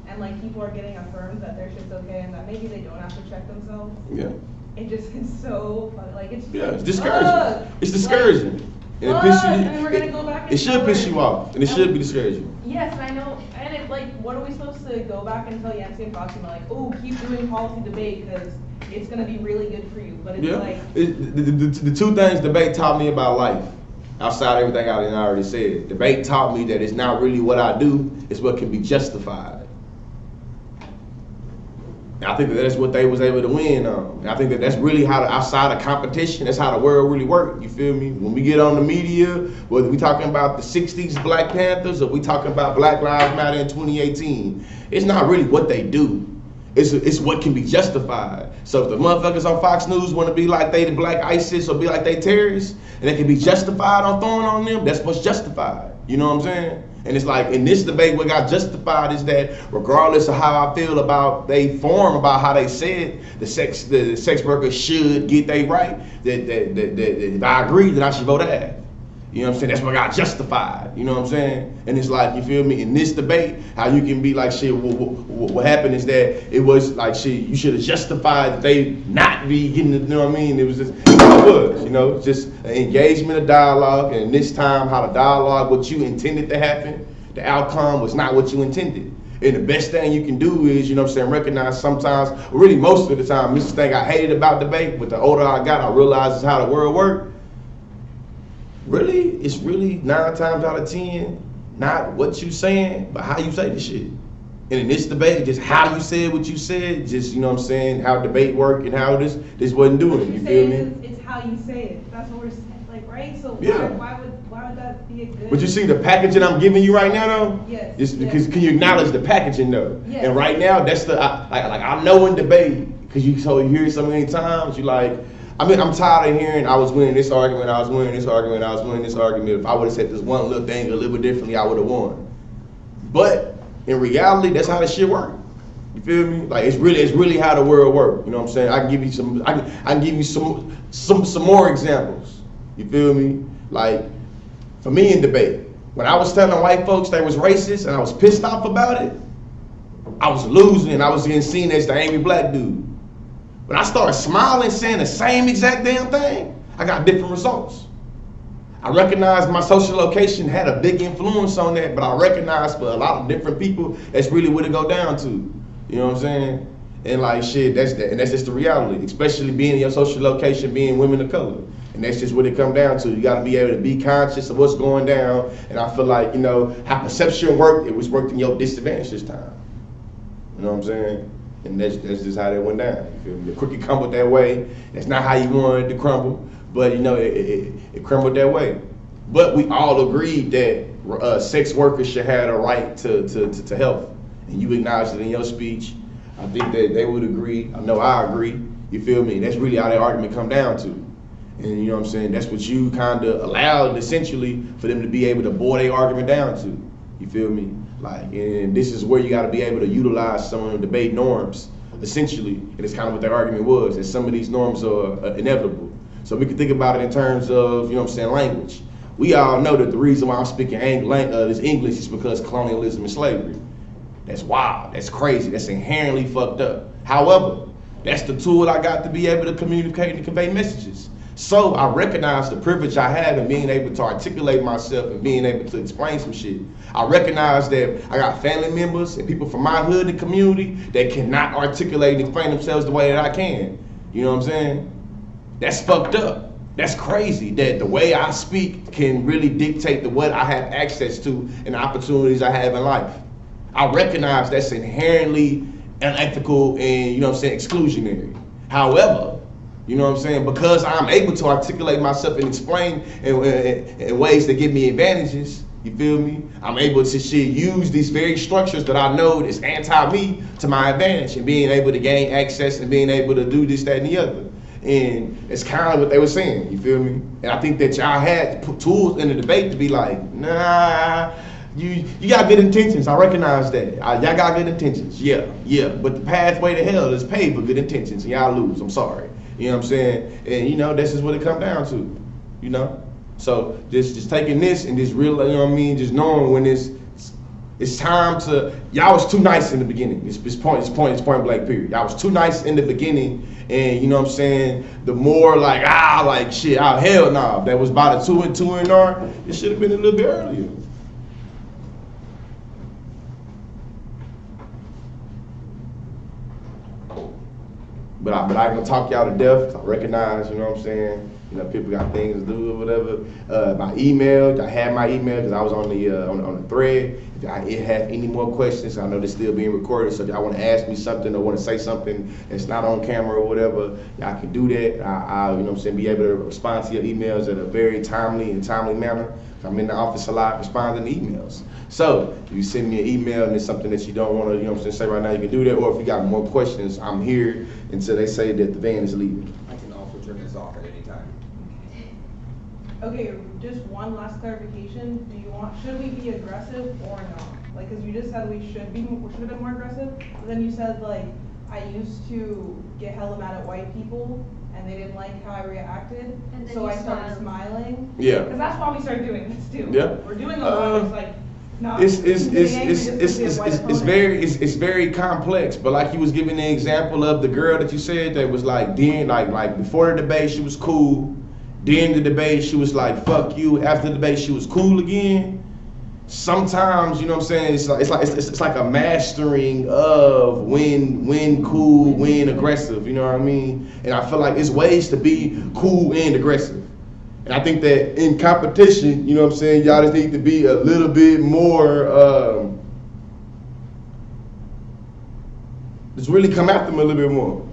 and like people are getting affirmed that their shit's okay and that maybe they don't have to check themselves. Yeah. It just gets so like it's. Yeah, it's discouraging. It's discouraging. And it pisses you. And we're gonna go back. It should piss you off, and it should be discouraging. Yes, and I know, and it's like, what are we supposed to go back and tell Yancy and Foxy, like, oh, keep doing policy debate because it's gonna be really good for you. But it's like the two things debate taught me about life, outside of everything I already said. Debate taught me that it's not really what I do; it's what can be justified. And I think that's what they was able to win on. And I think that's really how outside of competition, that's how the world really works. You feel me? When we get on the media, whether we talking about the 60s Black Panthers or we talking about Black Lives Matter in 2018, it's not really what they do. It's what can be justified. So if the motherfuckers on Fox News want to be like they the Black ISIS or be like they terrorists, and they can be justified on throwing on them, that's what's justified. You know what I'm saying? And it's like, in this debate, what got justified is that regardless of how I feel about they form, about how they said the sex workers should get they right, that if I agree, then I should vote aye. You know what I'm saying? That's what got justified. You know what I'm saying? And it's like, you feel me? In this debate, how you can be like, shit, what happened is that it was like, shit, you should have justified that they not be getting the, you know what I mean? It was just, it was, you know, just an engagement of dialogue. And this time, how the dialogue, what you intended to happen, the outcome was not what you intended. And the best thing you can do is, you know what I'm saying, recognize sometimes, or really most of the time, this is the thing I hated about debate, but the older I got, I realized is how the world worked. Really, it's really 9 times out of 10, not what you saying, but how you say the shit. And in this debate, just how you said what you said, just, you know what I'm saying, how debate work and how this wasn't doing it, you feel me? It's how you say it. That's what we're saying, like, right? So Yeah. why would that be a good? But you see the packaging I'm giving you right now, though? Yes. Just because, can you acknowledge the packaging, though? Yes. And right now, that's the, I know in debate, because you hear it so many times, you like, I mean, I'm tired of hearing I was winning this argument, I was winning this argument, I was winning this argument. If I would have said this one little thing a little bit differently, I would have won. But in reality, that's how this shit work. You feel me? Like it's really how the world work. You know what I'm saying? I can give you some more examples. You feel me? Like for me in debate, when I was telling white folks they was racist and I was pissed off about it, I was losing and I was getting seen as the angry black dude. When I started smiling, saying the same exact damn thing, I got different results. I recognized my social location had a big influence on that, but I recognized for a lot of different people, that's really what it go down to. You know what I'm saying? And like shit, that's just the reality, especially being in your social location, being women of color. And that's just what it come down to. You gotta be able to be conscious of what's going down. And I feel like, you know, how perception worked, it was worked in your disadvantage this time. You know what I'm saying? And that's just how that went down. You feel me? The cookie crumbled that way. That's not how you wanted it to crumble, but you know, it crumbled that way. But we all agreed that sex workers should have a right to health. And you acknowledged it in your speech. I think that they would agree. I know I agree. You feel me? That's really how that argument come down to. And you know what I'm saying? That's what you kind of allowed, essentially, for them to be able to boil their argument down to. You feel me? Like, and this is where you got to be able to utilize some of the debate norms, essentially. And it's kind of what their argument was, that some of these norms are inevitable. So we can think about it in terms of, you know what I'm saying, language. We all know that the reason why I'm speaking this English is because colonialism and slavery. That's wild, that's crazy, that's inherently fucked up. However, that's the tool I got to be able to communicate and convey messages. So I recognize the privilege I have in being able to articulate myself and being able to explain some shit. I recognize that I got family members and people from my hood and community that cannot articulate and explain themselves the way that I can. You know what I'm saying? That's fucked up. That's crazy that the way I speak can really dictate to what I have access to and the opportunities I have in life. I recognize that's inherently unethical and, you know what I'm saying, exclusionary. However, you know what I'm saying, because I'm able to articulate myself and explain in ways that give me advantages, you feel me? I'm able to use these very structures that I know is anti-me to my advantage and being able to gain access and being able to do this, that, and the other. And it's kind of what they were saying, you feel me? And I think that y'all had to put tools in the debate to be like, nah, you got good intentions, I recognize that. Y'all got good intentions, yeah. But the pathway to hell is paved with good intentions and y'all lose, I'm sorry. You know what I'm saying? And you know, this is what it comes down to, you know? So just taking this and just real, you know what I mean? Just knowing when it's time to, y'all was too nice in the beginning. It's point blank period. Y'all was too nice in the beginning, and you know what I'm saying? The more like shit, hell nah. That was by the 2 and 2 and R, it should have been a little bit earlier. But I ain't gonna talk y'all to death, 'cause I recognize, you know what I'm saying? You know, people got things to do or whatever. My email, I had my email because I was on the thread. If y'all have any more questions, I know they're still being recorded, so if y'all want to ask me something or want to say something that's not on camera or whatever, y'all can do that. I'll, you know what I'm saying, be able to respond to your emails in a very timely manner. I'm in the office a lot responding to emails. So if you send me an email and it's something that you don't want to, you know what I'm saying, say right now, you can do that. Or if you got more questions, I'm here until they say that the van is leaving. I can also turn this off at any time. Okay, just one last clarification. Should we be aggressive or not? Like, cause you just said we should have been more aggressive, but then you said like, I used to get hella mad at white people and they didn't like how I reacted, and so I started smiling. Yeah. Cause that's why we started doing this too. Yeah. We're doing a lot of like, not it's very complex, but like you was giving the example of the girl that you said that was like before the debate she was cool, during the debate she was like fuck you, after the debate she was cool again. Sometimes, you know what I'm saying, it's like a mastering of when cool, when aggressive, you know what I mean? And I feel like it's ways to be cool and aggressive. And I think that in competition, you know what I'm saying, y'all just need to be a little bit more, just really come after them a little bit more.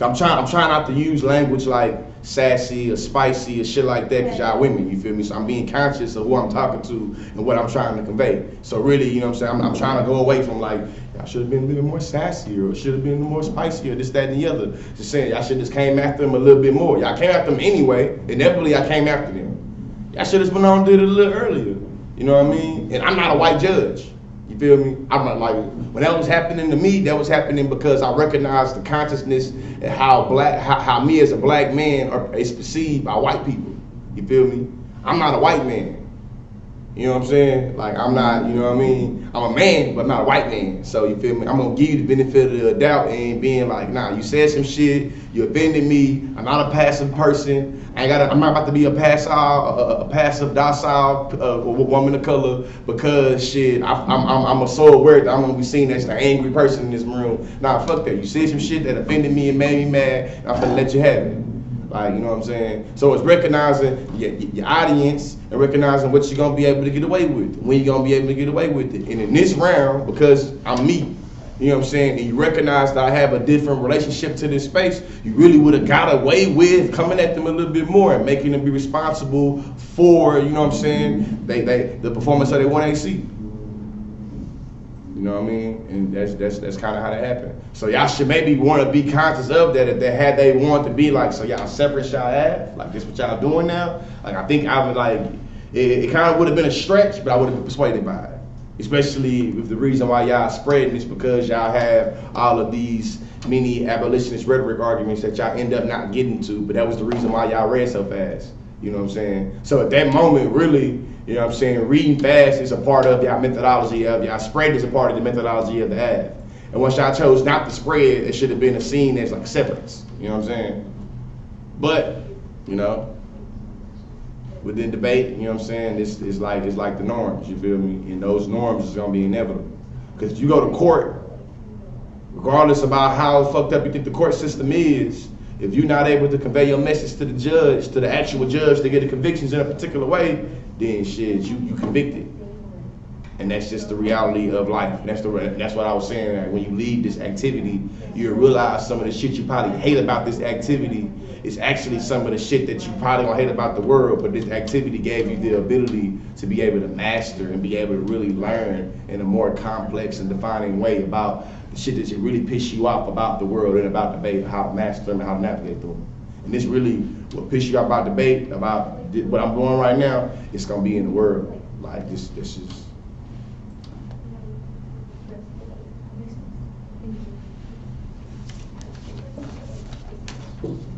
I'm trying not to use language like sassy or spicy or shit like that, because y'all women, you feel me? So I'm being conscious of who I'm talking to and what I'm trying to convey. So really, you know what I'm saying, I'm trying to go away from like, y'all should have been a little more sassy or should have been more spicy or this, that, and the other. Just saying, y'all should just came after them a little bit more. Y'all came after them anyway. Inevitably, I came after them. Y'all should have went on and did it a little earlier. You know what I mean? And I'm not a white judge. You feel me? I'm not like, when that was happening to me, that was happening because I recognized the consciousness and how me as a black man is perceived by white people. You feel me? I'm not a white man. You know what I'm saying? Like, I'm not, you know what I mean? I'm a man, but I'm not a white man. So, you feel me? I'm gonna give you the benefit of the doubt and being like, nah, you said some shit, you offended me, I'm not a passive person, I'm not about to be a passive, docile woman of color because shit, I'm a so aware that I'm gonna be seen as the angry person in this room. Nah, fuck that. You said some shit that offended me and made me mad, and I'm gonna let you have it. Like, you know what I'm saying? So it's recognizing your audience and recognizing what you're gonna be able to get away with, when you're gonna be able to get away with it. And in this round, because I'm me, you know what I'm saying, and you recognize that I have a different relationship to this space, you really would have got away with coming at them a little bit more and making them be responsible for, you know what I'm saying, the performance of their 1AC. You know what I mean? And that's kind of how that happened. So y'all should maybe want to be conscious of that if they want to be like, so y'all separate y'all have, like this what y'all doing now? Like I think I would like, it kind of would have been a stretch, but I would have been persuaded by it. Especially with the reason why y'all spreading is because y'all have all of these many abolitionist rhetoric arguments that y'all end up not getting to, but that was the reason why y'all read so fast. You know what I'm saying? So at that moment, really, you know what I'm saying, reading fast is a part of y'all methodology of y'all spread is a part of the methodology of the have. And once y'all chose not to spread, it should have been seen as like severance. You know what I'm saying? But, you know, within debate, you know what I'm saying, it's like the norms, you feel me? And those norms is gonna be inevitable. Because if you go to court, regardless about how fucked up you think the court system is, if you're not able to convey your message to the judge, to the actual judge to get the convictions in a particular way, then shit, you convicted. And that's just the reality of life. That's what I was saying, that when you leave this activity, you realize some of the shit you probably hate about this activity is actually some of the shit that you probably don't hate about the world, but this activity gave you the ability to be able to master and be able to really learn in a more complex and defining way about the shit that really piss you off about the world and about debate, how to master them and how to navigate through them. And this really, what piss you off about debate, about what I'm doing right now, it's gonna be in the world. Like this is. Thank you.